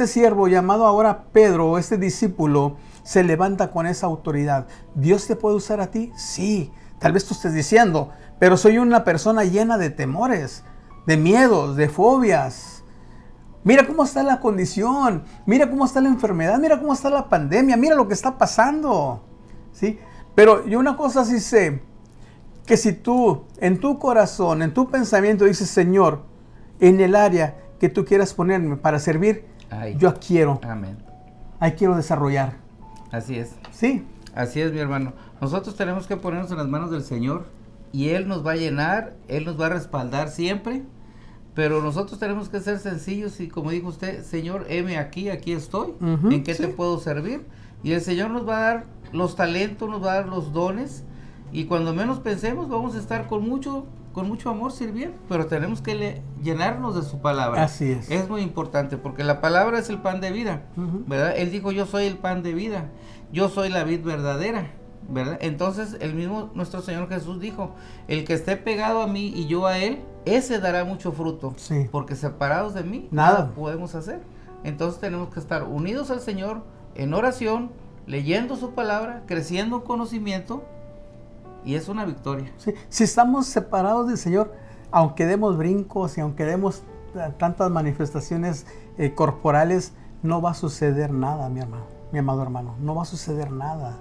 [SPEAKER 1] siervo llamado ahora Pedro, este discípulo, se levanta con esa autoridad. ¿Dios te puede usar a ti? Sí. Tal vez tú estés diciendo, pero soy una persona llena de temores, de miedos, de fobias. Mira cómo está la condición, mira cómo está la enfermedad, mira cómo está la pandemia, mira lo que está pasando. ¿Sí? Pero yo una cosa sí sé, que si tú en tu corazón, en tu pensamiento dices, Señor, en el área que tú quieras ponerme para servir, yo quiero.
[SPEAKER 2] Amén.
[SPEAKER 1] Ahí quiero desarrollar.
[SPEAKER 2] Así es.
[SPEAKER 1] Sí.
[SPEAKER 2] Así es, mi hermano. Nosotros tenemos que ponernos en las manos del Señor y Él nos va a llenar, Él nos va a respaldar siempre, pero nosotros tenemos que ser sencillos y como dijo usted, Señor, heme aquí, aquí estoy,
[SPEAKER 1] Uh-huh,
[SPEAKER 2] ¿en qué
[SPEAKER 1] sí.
[SPEAKER 2] te puedo servir? Y el Señor nos va a dar los talentos, nos va a dar los dones, y cuando menos pensemos vamos a estar con mucho amor sirviendo, pero tenemos que llenarnos de su palabra.
[SPEAKER 1] Así es.
[SPEAKER 2] Es muy importante, porque la palabra es el pan de vida, ¿verdad? Él dijo, yo soy el pan de vida, yo soy la vid verdadera, ¿verdad? Entonces, el mismo nuestro Señor Jesús dijo, el que esté pegado a mí y yo a él, ese dará mucho fruto,
[SPEAKER 1] Sí.
[SPEAKER 2] porque separados de mí,
[SPEAKER 1] Nada
[SPEAKER 2] podemos hacer. Entonces tenemos que estar unidos al Señor, en oración, leyendo su palabra, creciendo en conocimiento, y es una victoria.
[SPEAKER 1] Sí. Si estamos separados del Señor, aunque demos brincos y aunque demos tantas manifestaciones corporales, no va a suceder nada, mi hermano, mi amado hermano, no va a suceder nada.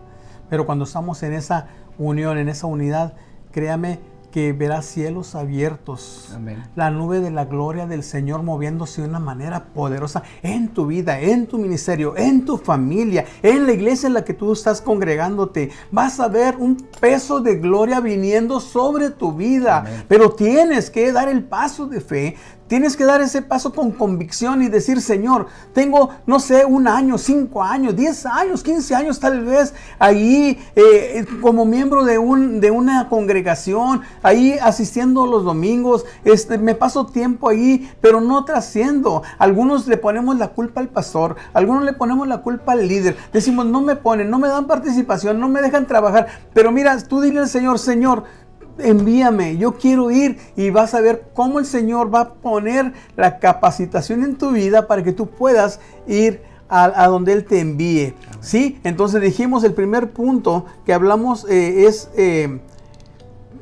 [SPEAKER 1] Pero cuando estamos en esa unión, en esa unidad, créame que verás cielos abiertos.
[SPEAKER 2] Amén.
[SPEAKER 1] La nube de la gloria del Señor moviéndose de una manera poderosa en tu vida, en tu ministerio, en tu familia, en la iglesia en la que tú estás congregándote. Vas a ver un peso de gloria viniendo sobre tu vida.
[SPEAKER 2] Amén.
[SPEAKER 1] Pero tienes que dar el paso de fe. Tienes que dar ese paso con convicción y decir, Señor, tengo, no sé, 1 año, 5 años, 10 años, 15 años tal vez, ahí como miembro de una congregación, ahí asistiendo los domingos, me paso tiempo ahí, pero no trasciendo. Algunos le ponemos la culpa al pastor, algunos le ponemos la culpa al líder. Decimos, no me ponen, no me dan participación, no me dejan trabajar. Pero mira, tú dile al Señor, Señor, envíame, yo quiero ir, y vas a ver cómo el Señor va a poner la capacitación en tu vida para que tú puedas ir a donde Él te envíe. ¿Sí? Entonces dijimos, el primer punto que hablamos es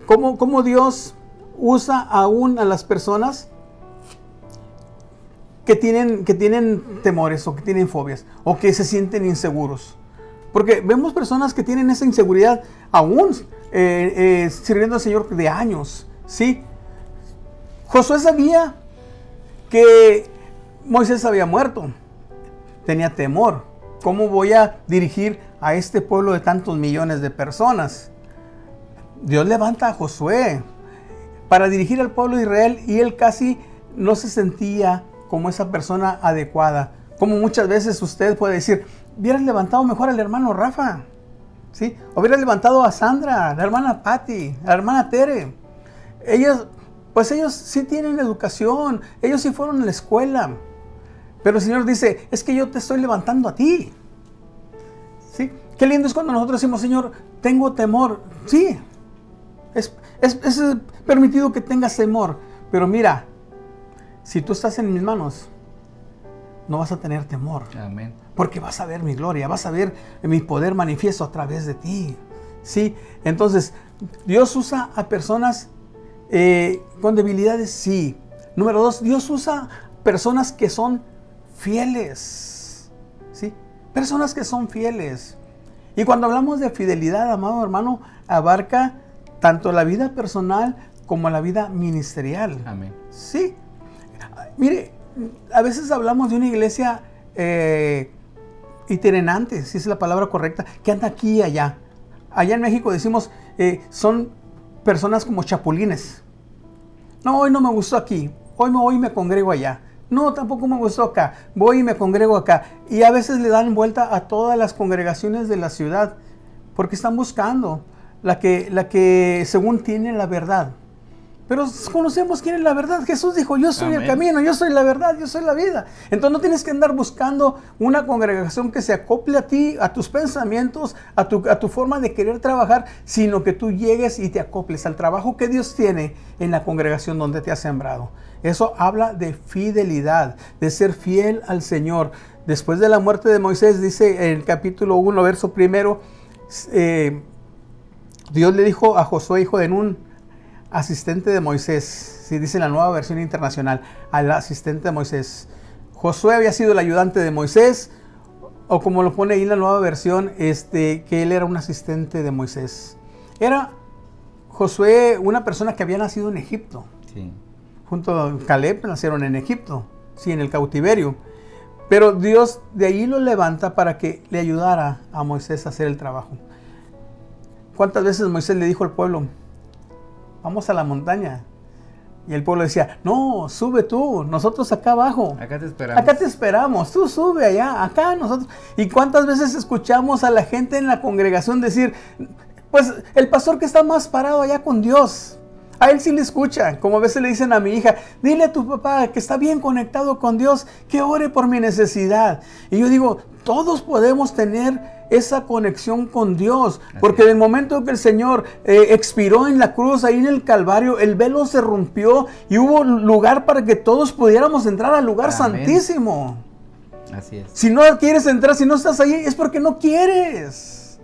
[SPEAKER 1] cómo Dios usa aún a las personas que tienen temores o que tienen fobias o que se sienten inseguros. Porque vemos personas que tienen esa inseguridad aún sirviendo al Señor de años, ¿sí? Josué sabía que Moisés había muerto. Tenía temor. ¿Cómo voy a dirigir a este pueblo de tantos millones de personas? Dios levanta a Josué para dirigir al pueblo de Israel, y él casi no se sentía como esa persona adecuada. Como muchas veces usted puede decir, hubieras levantado mejor al hermano Rafa, ¿sí? Hubieras levantado a Sandra, la hermana Patti, la hermana Tere. Ellos sí tienen educación, ellos sí fueron a la escuela. Pero el Señor dice, es que yo te estoy levantando a ti. ¿Sí? Qué lindo es cuando nosotros decimos, Señor, tengo temor. Sí, es permitido que tengas temor. Pero mira, si tú estás en mis manos, no vas a tener temor.
[SPEAKER 2] Amén.
[SPEAKER 1] Porque vas a ver mi gloria, vas a ver mi poder manifiesto a través de ti. ¿Sí? Entonces, Dios usa a personas con debilidades, sí. Número 2, Dios usa personas que son fieles. ¿Sí? Personas que son fieles. Y cuando hablamos de fidelidad, amado hermano, abarca tanto la vida personal como la vida ministerial.
[SPEAKER 2] Amén.
[SPEAKER 1] Sí. Mire, a veces hablamos de una iglesia itinerante, si es la palabra correcta, que anda aquí y allá. Allá en México decimos, son personas como chapulines. No, hoy no me gustó aquí, hoy me congrego allá. No, tampoco me gustó acá, voy y me congrego acá. Y a veces le dan vuelta a todas las congregaciones de la ciudad, porque están buscando la que según tiene la verdad. Pero conocemos quién es la verdad. Jesús dijo, yo soy
[SPEAKER 2] Amén.
[SPEAKER 1] el camino, yo soy la verdad, yo soy la vida. Entonces no tienes que andar buscando una congregación que se acople a ti, a tus pensamientos, a tu forma de querer trabajar, sino que tú llegues y te acoples al trabajo que Dios tiene en la congregación donde te ha sembrado. Eso habla de fidelidad, de ser fiel al Señor. Después de la muerte de Moisés, dice en el capítulo 1, verso 1, Dios le dijo a Josué, hijo de Nun, asistente de Moisés, si dice la Nueva Versión Internacional, al asistente de Moisés. Josué había sido el ayudante de Moisés, o como lo pone ahí en la Nueva Versión, que él era un asistente de Moisés. Era Josué una persona que había nacido en Egipto.
[SPEAKER 2] Sí.
[SPEAKER 1] Junto a Caleb nacieron en Egipto, sí, en el cautiverio. Pero Dios de ahí lo levanta para que le ayudara a Moisés a hacer el trabajo. ¿Cuántas veces Moisés le dijo al pueblo, vamos a la montaña? Y el pueblo decía, no, sube tú, nosotros acá abajo.
[SPEAKER 2] Acá te esperamos.
[SPEAKER 1] Acá te esperamos, tú sube allá, acá nosotros. ¿Y cuántas veces escuchamos a la gente en la congregación decir, pues el pastor que está más parado allá con Dios, a él sí le escuchan? Como a veces le dicen a mi hija, dile a tu papá que está bien conectado con Dios, que ore por mi necesidad. Y yo digo, todos podemos tener esa conexión con Dios, porque en el momento que el Señor expiró en la cruz, ahí en el Calvario, el velo se rompió y hubo lugar para que todos pudiéramos entrar al lugar santísimo.
[SPEAKER 2] Así es.
[SPEAKER 1] Si no quieres entrar, si no estás ahí, es porque no quieres.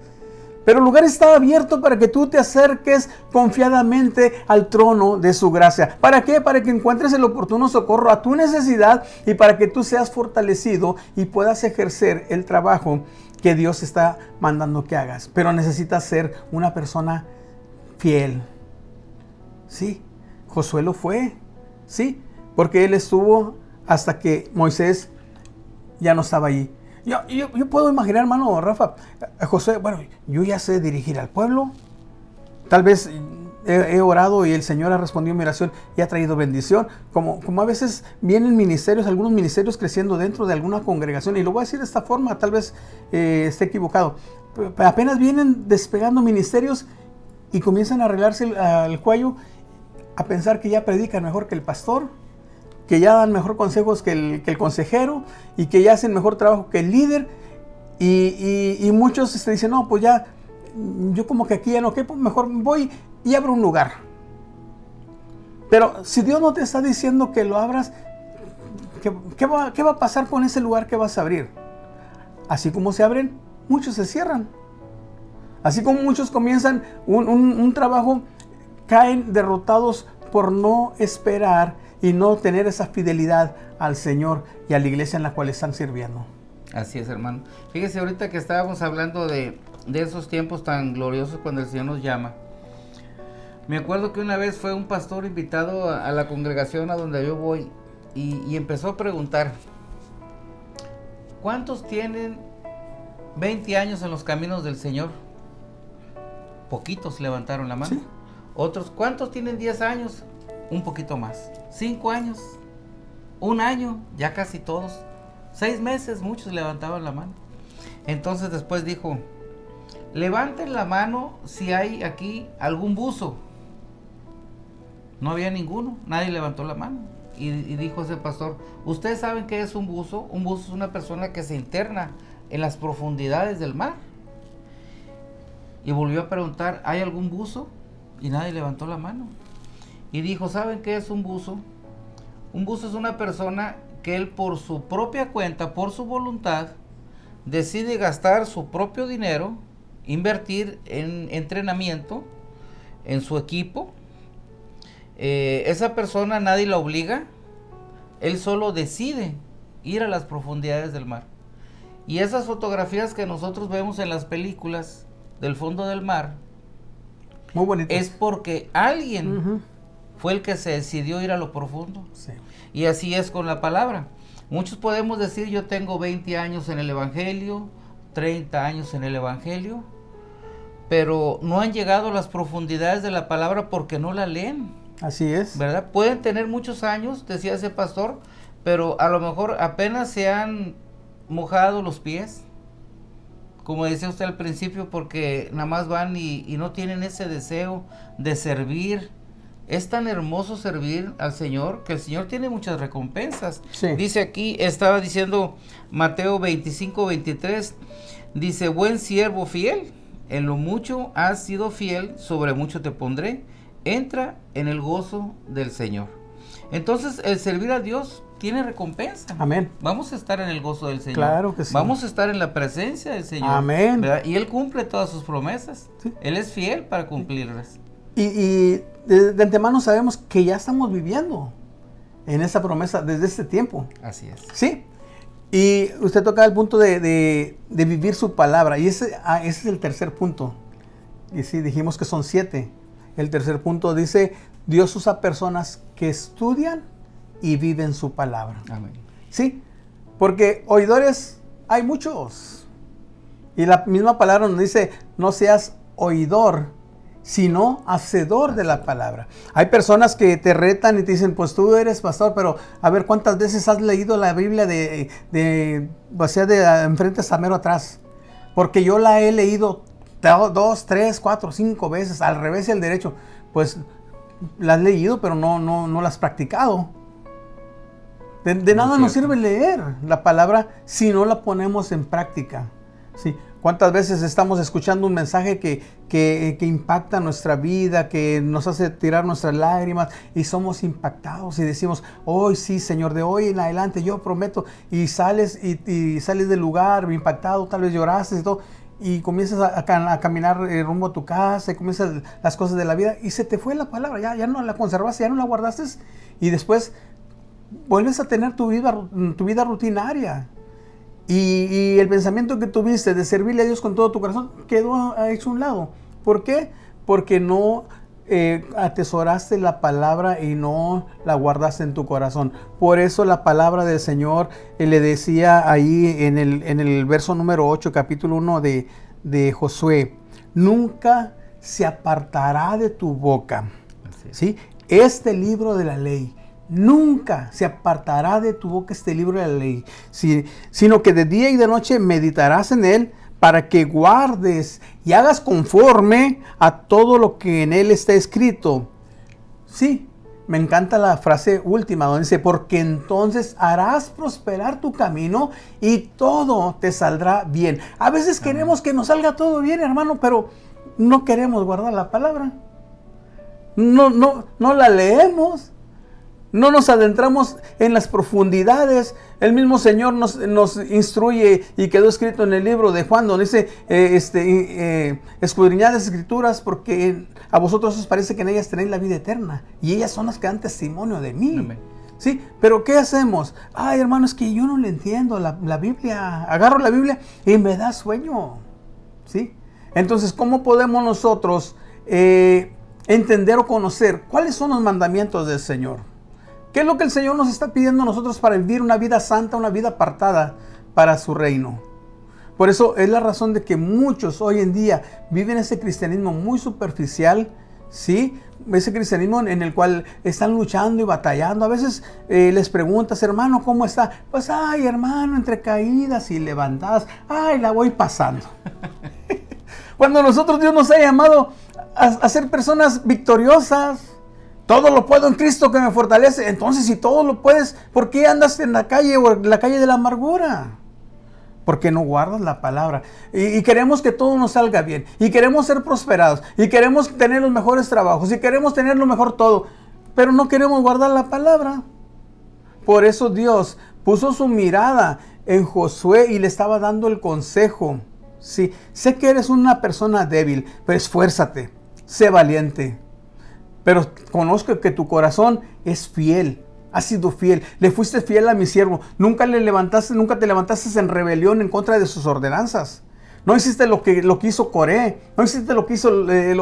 [SPEAKER 1] Pero el lugar está abierto para que tú te acerques confiadamente al trono de su gracia. ¿Para qué? Para que encuentres el oportuno socorro a tu necesidad y para que tú seas fortalecido y puedas ejercer el trabajo que Dios está mandando que hagas. Pero necesitas ser una persona fiel. Sí, Josué lo fue. Sí, porque él estuvo hasta que Moisés ya no estaba allí. Yo puedo imaginar, hermano Rafa, a Josué, bueno, yo ya sé dirigir al pueblo. Tal vez he orado y el Señor ha respondido mi oración y ha traído bendición. Como a veces vienen ministerios, algunos ministerios creciendo dentro de alguna congregación. Y lo voy a decir de esta forma, tal vez esté equivocado. Apenas vienen despegando ministerios y comienzan a arreglarse el cuello, a pensar que ya predican mejor que el pastor, que ya dan mejor consejos que el consejero y que ya hacen mejor trabajo que el líder. Y muchos dicen, no, pues ya, yo como que aquí ya no quepo, mejor voy y abro un lugar. Pero si Dios no te está diciendo que lo abras, ¿qué va a pasar con ese lugar que vas a abrir? Así como se abren, muchos se cierran. Así como muchos comienzan un trabajo, caen derrotados por no esperar y no tener esa fidelidad al Señor y a la iglesia en la cual están sirviendo.
[SPEAKER 2] Así es, hermano. Fíjese, ahorita que estábamos hablando de esos tiempos tan gloriosos cuando el Señor nos llama. Me acuerdo que una vez fue un pastor invitado a la congregación a donde yo voy y empezó a preguntar, ¿cuántos tienen 20 años en los caminos del Señor? Poquitos levantaron la mano. ¿Sí? Otros, ¿cuántos tienen 10 años? Un poquito más. 5 años, 1 año, ya casi todos. 6 meses, muchos levantaban la mano. Entonces después dijo, levanten la mano si hay aquí algún buzo. No había ninguno, nadie levantó la mano. Y dijo ese pastor, ¿ustedes saben qué es un buzo? Un buzo es una persona que se interna en las profundidades del mar. Y volvió a preguntar, ¿hay algún buzo? Y nadie levantó la mano. Y dijo, ¿saben qué es un buzo? Un buzo es una persona que él por su propia cuenta, por su voluntad, decide gastar su propio dinero, invertir en entrenamiento, en su equipo. Esa persona nadie la obliga, él solo decide ir a las profundidades del mar. Y esas fotografías que nosotros vemos en las películas del fondo del mar,
[SPEAKER 1] muy bonito,
[SPEAKER 2] es porque alguien fue el que se decidió ir a lo profundo. Sí. Y así es con la palabra. Muchos podemos decir, yo tengo 20 años en el Evangelio, 30 años en el Evangelio, pero no han llegado a las profundidades de la palabra porque no la leen.
[SPEAKER 1] Así es.
[SPEAKER 2] ¿Verdad? Pueden tener muchos años, decía ese pastor, pero a lo mejor apenas se han mojado los pies, como decía usted al principio, porque nada más van y no tienen ese deseo de servir. Es tan hermoso servir al Señor que el Señor tiene muchas recompensas. Sí. Dice aquí, estaba diciendo Mateo 25-23, dice, buen siervo fiel, en lo mucho has sido fiel, sobre mucho te pondré, entra en el gozo del Señor. Entonces el servir a Dios tiene recompensa. Amén. Vamos a estar en el gozo del Señor.
[SPEAKER 1] Claro que sí.
[SPEAKER 2] Vamos a estar en la presencia del Señor.
[SPEAKER 1] Amén.
[SPEAKER 2] ¿Verdad? Y Él cumple todas sus promesas. Sí. Él es fiel para cumplirlas.
[SPEAKER 1] Y de antemano sabemos que ya estamos viviendo en esa promesa desde este tiempo.
[SPEAKER 2] Así es.
[SPEAKER 1] Sí. Y usted toca el punto de vivir su palabra. Y ese es el tercer punto. Y sí, dijimos que son 7. El tercer punto dice, Dios usa personas que estudian y viven su palabra.
[SPEAKER 2] Amén.
[SPEAKER 1] Sí, porque oidores hay muchos. Y la misma palabra nos dice, no seas oidor, sino hacedor de la palabra. Hay personas que te retan y te dicen, pues tú eres pastor, pero a ver cuántas veces has leído la Biblia de enfrente hasta mero atrás. Porque yo la he leído 2, 3, 4, 5 veces, al revés y al derecho. Pues la has leído, pero no la has practicado. De nada nos sirve leer la palabra si no la ponemos en práctica. ¿Sí? ¿Cuántas veces estamos escuchando un mensaje que impacta nuestra vida, que nos hace tirar nuestras lágrimas y somos impactados y decimos, hoy sí, Señor, de hoy en adelante yo prometo, y sales del lugar impactado, tal vez lloraste y todo, y comienzas a caminar rumbo a tu casa y comienzas las cosas de la vida y se te fue la palabra, ya no la conservaste, ya no la guardaste, y después vuelves a tener tu vida rutinaria. Y el pensamiento que tuviste de servirle a Dios con todo tu corazón quedó hecho a un lado. ¿Por qué? Porque no atesoraste la palabra y no la guardaste en tu corazón. Por eso la palabra del Señor le decía ahí en el verso número 8, capítulo 1 de Josué, nunca se apartará de tu boca, ¿sí?, este libro de la ley. Nunca se apartará de tu boca este libro de la ley, sino que de día y de noche meditarás en él, para que guardes y hagas conforme a todo lo que en él está escrito. Sí, me encanta la frase última donde dice, porque entonces harás prosperar tu camino y todo te saldrá bien. A veces queremos que nos salga todo bien, hermano, pero no queremos guardar la palabra. No la leemos. No nos adentramos en las profundidades. El mismo Señor nos instruye, y quedó escrito en el libro de Juan, donde dice, escudriñad las escrituras, porque a vosotros os parece que en ellas tenéis la vida eterna, y ellas son las que dan testimonio de mí. Amén. ¿Sí? Pero ¿qué hacemos? Ay, hermano, es que yo no le entiendo la Biblia. Agarro la Biblia y me da sueño. ¿Sí? Entonces, ¿cómo podemos nosotros entender o conocer cuáles son los mandamientos del Señor? ¿Qué es lo que el Señor nos está pidiendo a nosotros para vivir una vida santa, una vida apartada para su reino? Por eso es la razón de que muchos hoy en día viven ese cristianismo muy superficial, ¿sí? Ese cristianismo en el cual están luchando y batallando. A veces les preguntas, hermano, ¿cómo está? Pues, ay, hermano, entre caídas y levantadas, ay, la voy pasando. Cuando nosotros, Dios nos ha llamado a ser personas victoriosas. Todo lo puedo en Cristo que me fortalece. Entonces, si todo lo puedes, ¿por qué andas en la calle o en la calle de la amargura? Porque no guardas la palabra. Y queremos que todo nos salga bien. Y queremos ser prosperados. Y queremos tener los mejores trabajos. Y queremos tener lo mejor todo. Pero no queremos guardar la palabra. Por eso Dios puso su mirada en Josué y le estaba dando el consejo. Sí, sé que eres una persona débil, pero esfuérzate. Sé valiente. Pero conozco que tu corazón es fiel, has sido fiel, le fuiste fiel a mi siervo, nunca te levantaste en rebelión en contra de sus ordenanzas. No hiciste lo que hizo Coré, no hiciste lo que hizo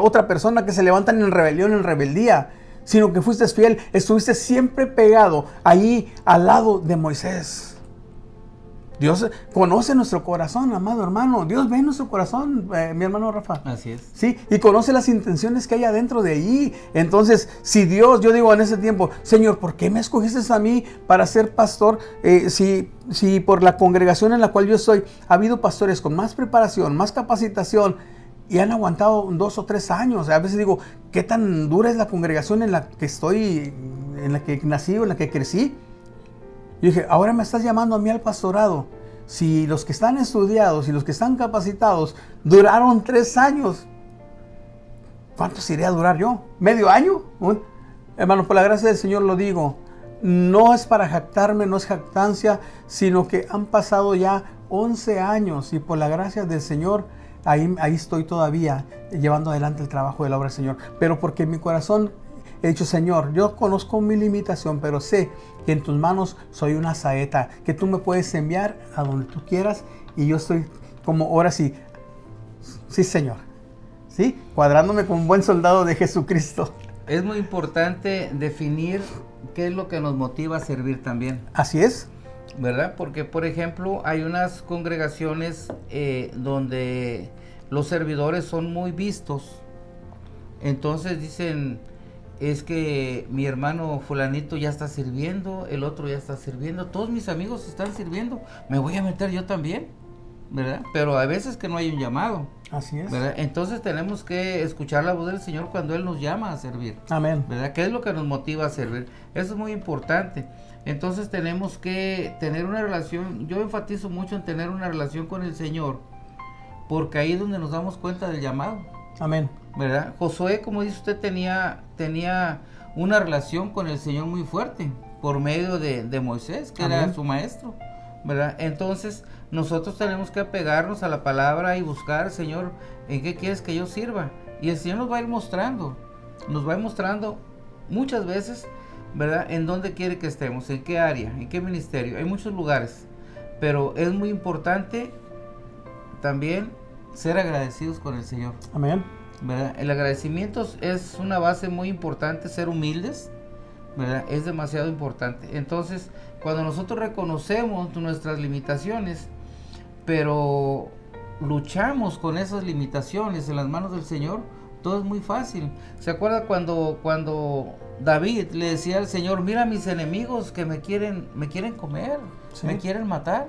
[SPEAKER 1] otra persona que se levantan en rebelión, en rebeldía, sino que fuiste fiel, estuviste siempre pegado ahí al lado de Moisés. Dios conoce nuestro corazón, amado hermano. Dios ve nuestro corazón, mi hermano Rafa.
[SPEAKER 2] Así es.
[SPEAKER 1] Sí, y conoce las intenciones que hay adentro de allí. Entonces, si Dios, yo digo en ese tiempo, Señor, ¿por qué me escogiste a mí para ser pastor? Si por la congregación en la cual yo estoy, ha habido pastores con más preparación, más capacitación, y han aguantado 2 o 3 años. A veces digo, ¿qué tan dura es la congregación en la que estoy, en la que nací o en la que crecí? Yo dije, ahora me estás llamando a mí al pastorado. Si los que están estudiados y los que están capacitados duraron 3 años, ¿cuántos iré a durar yo? ¿Medio año? Hermano, por la gracia del Señor lo digo. No es para jactarme, no es jactancia, sino que han pasado ya 11 años y por la gracia del Señor, ahí estoy todavía llevando adelante el trabajo de la obra del Señor. Pero porque en mi corazón he dicho, Señor, yo conozco mi limitación, pero sé que en tus manos soy una saeta, que tú me puedes enviar a donde tú quieras y yo estoy como ahora sí, Señor, ¿sí? Cuadrándome como un buen soldado de Jesucristo.
[SPEAKER 2] Es muy importante definir qué es lo que nos motiva a servir también.
[SPEAKER 1] Así es.
[SPEAKER 2] ¿Verdad? Porque, por ejemplo, hay unas congregaciones donde los servidores son muy vistos. Entonces dicen, es que mi hermano fulanito ya está sirviendo, el otro ya está sirviendo, todos mis amigos están sirviendo, me voy a meter yo también, ¿verdad? Pero a veces que no hay un llamado.
[SPEAKER 1] Así es.
[SPEAKER 2] ¿Verdad? Entonces tenemos que escuchar la voz del Señor cuando Él nos llama a servir.
[SPEAKER 1] Amén.
[SPEAKER 2] ¿Verdad? ¿Qué es lo que nos motiva a servir? Eso es muy importante. Entonces tenemos que tener una relación, yo enfatizo mucho en tener una relación con el Señor, porque ahí es donde nos damos cuenta del llamado.
[SPEAKER 1] Amén.
[SPEAKER 2] ¿Verdad? Josué, como dice usted, tenía una relación con el Señor muy fuerte, por medio de Moisés, que
[SPEAKER 1] Amén.
[SPEAKER 2] era su maestro. ¿Verdad? Entonces nosotros tenemos que apegarnos a la palabra y buscar, Señor, ¿en qué quieres que yo sirva? Y el Señor nos va a ir mostrando muchas veces, ¿verdad? En dónde quiere que estemos, en qué área, en qué ministerio. Hay muchos lugares, pero es muy importante también ser agradecidos con el Señor.
[SPEAKER 1] Amén.
[SPEAKER 2] ¿Verdad? El agradecimiento es una base muy importante, ser humildes, ¿verdad? Es demasiado importante. Entonces, cuando nosotros reconocemos nuestras limitaciones, pero luchamos con esas limitaciones en las manos del Señor, todo es muy fácil. ¿Se acuerda cuando David le decía al Señor, mira mis enemigos que me quieren comer,
[SPEAKER 1] Sí.
[SPEAKER 2] me quieren matar?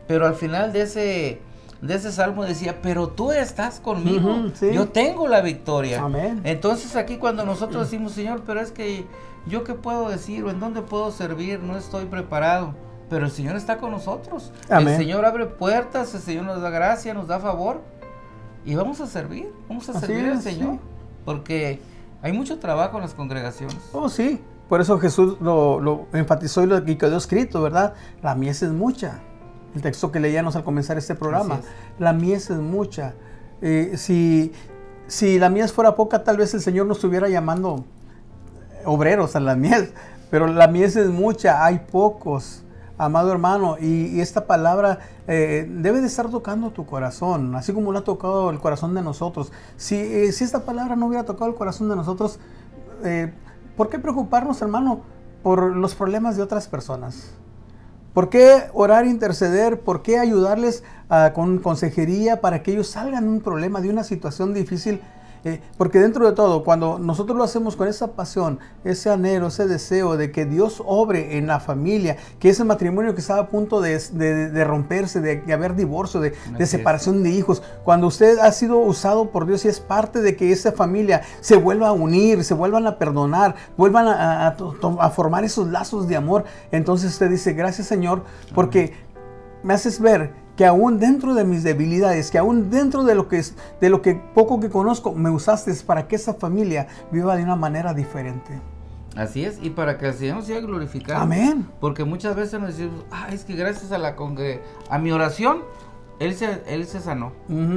[SPEAKER 2] Pero al final de ese salmo decía, pero tú estás conmigo,
[SPEAKER 1] Sí.
[SPEAKER 2] yo tengo la victoria.
[SPEAKER 1] Amén.
[SPEAKER 2] Entonces aquí cuando nosotros decimos, Señor, pero es que yo qué puedo decir o en dónde puedo servir, no estoy preparado, pero el Señor está con nosotros.
[SPEAKER 1] Amén.
[SPEAKER 2] El Señor abre puertas, el Señor nos da gracia, nos da favor y vamos a servir
[SPEAKER 1] Así
[SPEAKER 2] servir al
[SPEAKER 1] es,
[SPEAKER 2] Señor,
[SPEAKER 1] sí.
[SPEAKER 2] porque hay mucho trabajo en las congregaciones.
[SPEAKER 1] Oh, sí. Por eso Jesús lo enfatizó y quedó escrito, ¿verdad? La mies es mucha. El texto que leíamos al comenzar este programa.
[SPEAKER 2] Así es.
[SPEAKER 1] La mies es mucha. Si la mies fuera poca, tal vez el Señor nos estuviera llamando obreros a la mies. Pero la mies es mucha, hay pocos, amado hermano. Y esta palabra debe de estar tocando tu corazón, así como lo ha tocado el corazón de nosotros. Si esta palabra no hubiera tocado el corazón de nosotros, ¿por qué preocuparnos, hermano, por los problemas de otras personas? ¿Por qué orar e interceder? ¿Por qué ayudarles con consejería para que ellos salgan de un problema, de una situación difícil? Porque dentro de todo, cuando nosotros lo hacemos con esa pasión, ese anhelo, ese deseo de que Dios obre en la familia, que ese matrimonio que estaba a punto de romperse, de haber divorcio, de separación de hijos, cuando usted ha sido usado por Dios y es parte de que esa familia se vuelva a unir, se vuelvan a perdonar, vuelvan a formar esos lazos de amor, entonces usted dice, gracias Señor, porque me haces ver que aún dentro de mis debilidades, que aún dentro de lo que poco que conozco, me usaste para que esa familia viva de una manera diferente.
[SPEAKER 2] Así es, y para que el Señor sea glorificado.
[SPEAKER 1] Amén.
[SPEAKER 2] Porque muchas veces nos decimos, es que gracias a mi oración, Él se sanó.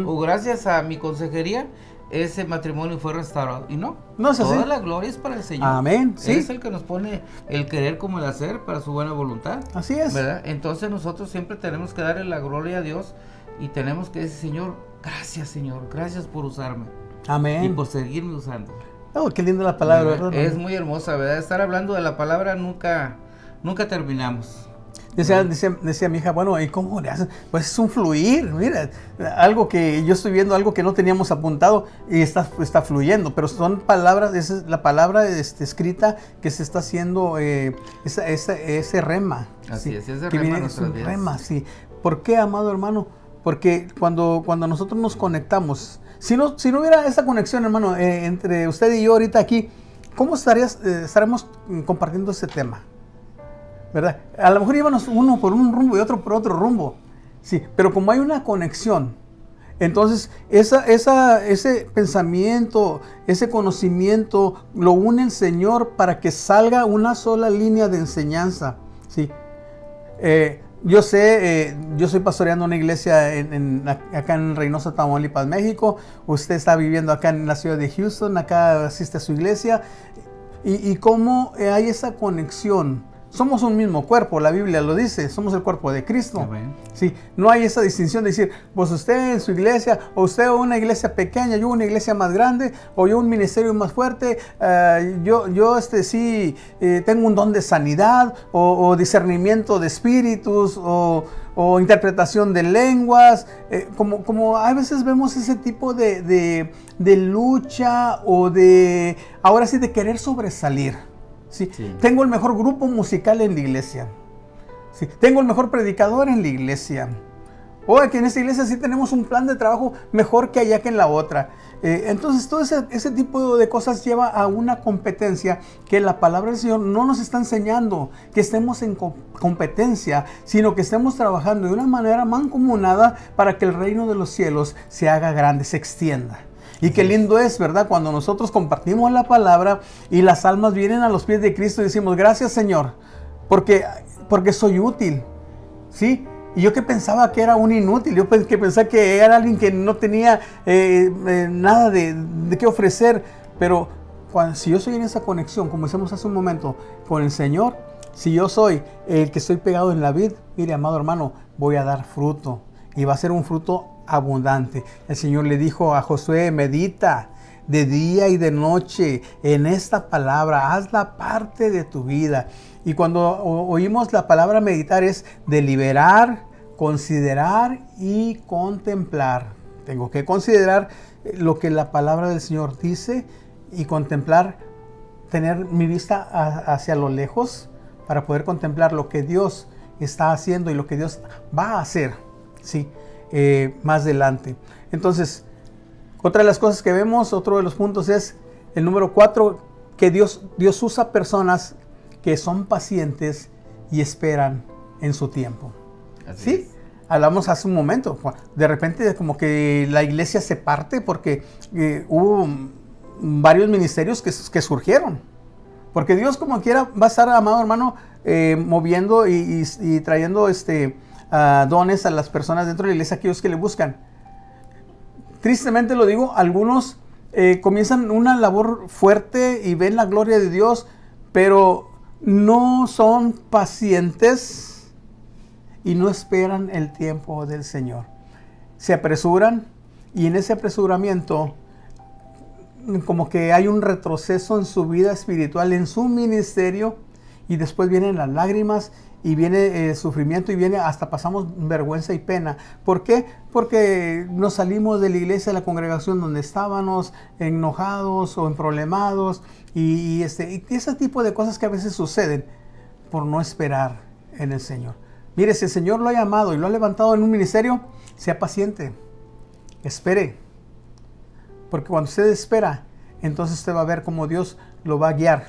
[SPEAKER 2] O gracias a mi consejería, ese matrimonio fue restaurado. Y no es así. Toda la gloria es para el Señor.
[SPEAKER 1] Amén. Sí.
[SPEAKER 2] Él es el que nos pone el querer como el hacer para su buena voluntad.
[SPEAKER 1] Así es.
[SPEAKER 2] ¿Verdad? Entonces nosotros siempre tenemos que darle la gloria a Dios y tenemos que decir, Señor, gracias por usarme.
[SPEAKER 1] Amén.
[SPEAKER 2] Y por seguirme usando.
[SPEAKER 1] Oh, qué linda la palabra, ¿verdad?
[SPEAKER 2] Es muy hermosa, ¿verdad? Estar hablando de la palabra nunca terminamos.
[SPEAKER 1] Decía mi hija, bueno, ¿y cómo le hacen? Pues es un fluir, mira, algo que yo estoy viendo, algo que no teníamos apuntado y está fluyendo, pero son palabras, esa es la palabra escrita que se está haciendo, ese rema.
[SPEAKER 2] Así
[SPEAKER 1] ¿sí?
[SPEAKER 2] es, ese
[SPEAKER 1] que
[SPEAKER 2] rema
[SPEAKER 1] viene,
[SPEAKER 2] en nuestras
[SPEAKER 1] es un
[SPEAKER 2] vidas.
[SPEAKER 1] rema, sí. ¿Por qué, amado hermano? Porque cuando nosotros nos conectamos, si no hubiera esa conexión, hermano, entre usted y yo ahorita aquí, ¿cómo estaremos compartiendo ese tema? ¿Verdad? A lo mejor íbamos uno por un rumbo y otro por otro rumbo. Sí, pero como hay una conexión, entonces ese pensamiento, ese conocimiento lo une el Señor para que salga una sola línea de enseñanza. Sí. Yo sé, yo estoy pastoreando una iglesia acá en Reynosa, Tamaulipas, México. Usted está viviendo acá en la ciudad de Houston, acá asiste a su iglesia. Y cómo hay esa conexión. Somos un mismo cuerpo, la Biblia lo dice, somos el cuerpo de Cristo.
[SPEAKER 2] Amén.
[SPEAKER 1] Sí, no hay esa distinción de decir, pues usted en su iglesia, o usted una iglesia pequeña, yo una iglesia más grande, o yo un ministerio más fuerte, yo tengo un don de sanidad, o discernimiento de espíritus, o o interpretación de lenguas, como a veces vemos ese tipo de lucha o de, ahora sí, de querer sobresalir. ¿Sí?
[SPEAKER 2] Sí.
[SPEAKER 1] Tengo el mejor grupo musical en la iglesia. ¿Sí? Tengo el mejor predicador en la iglesia. O que en esta iglesia sí tenemos un plan de trabajo mejor que allá que en la otra. Entonces todo ese tipo de cosas lleva a una competencia que la palabra del Señor no nos está enseñando que estemos en competencia, sino que estemos trabajando de una manera mancomunada para que el reino de los cielos se haga grande, se extienda. Y qué lindo es, ¿verdad? Cuando nosotros compartimos la palabra y las almas vienen a los pies de Cristo y decimos, gracias Señor, porque soy útil, ¿sí? Y yo que pensaba que era un inútil, yo que pensaba que era alguien que no tenía nada de qué ofrecer, pero si yo soy en esa conexión, como decíamos hace un momento, con el Señor, si yo soy el que estoy pegado en la vid, mire, amado hermano, voy a dar fruto, y va a ser un fruto abundante. El Señor le dijo a Josué, medita de día y de noche en esta palabra, hazla parte de tu vida. Y cuando oímos la palabra meditar es deliberar, considerar y contemplar. Tengo que considerar lo que la palabra del Señor dice y contemplar, tener mi vista hacia lo lejos para poder contemplar lo que Dios está haciendo y lo que Dios va a hacer, ¿sí? Más adelante. Entonces, otra de las cosas que vemos, otro de los puntos es el número 4, que Dios usa personas que son pacientes y esperan en su tiempo.
[SPEAKER 2] Así
[SPEAKER 1] ¿Sí?
[SPEAKER 2] es.
[SPEAKER 1] Hablamos hace un momento, de repente como que la iglesia se parte porque hubo varios ministerios que surgieron. Porque Dios como quiera va a estar, amado hermano, moviendo y trayendo dones a las personas dentro de la iglesia, aquellos que le buscan. Tristemente lo digo, algunos comienzan una labor fuerte y ven la gloria de Dios, pero no son pacientes y no esperan el tiempo del Señor. Se apresuran y en ese apresuramiento como que hay un retroceso en su vida espiritual, en su ministerio, y después vienen las lágrimas y viene sufrimiento y viene hasta pasamos vergüenza y pena. ¿Por qué? Porque nos salimos de la iglesia, de la congregación donde estábamos enojados o emproblemados y ese tipo de cosas que a veces suceden por no esperar en el Señor. Mire, si el Señor lo ha llamado y lo ha levantado en un ministerio, sea paciente, espere. Porque cuando usted espera, entonces usted va a ver cómo Dios lo va a guiar.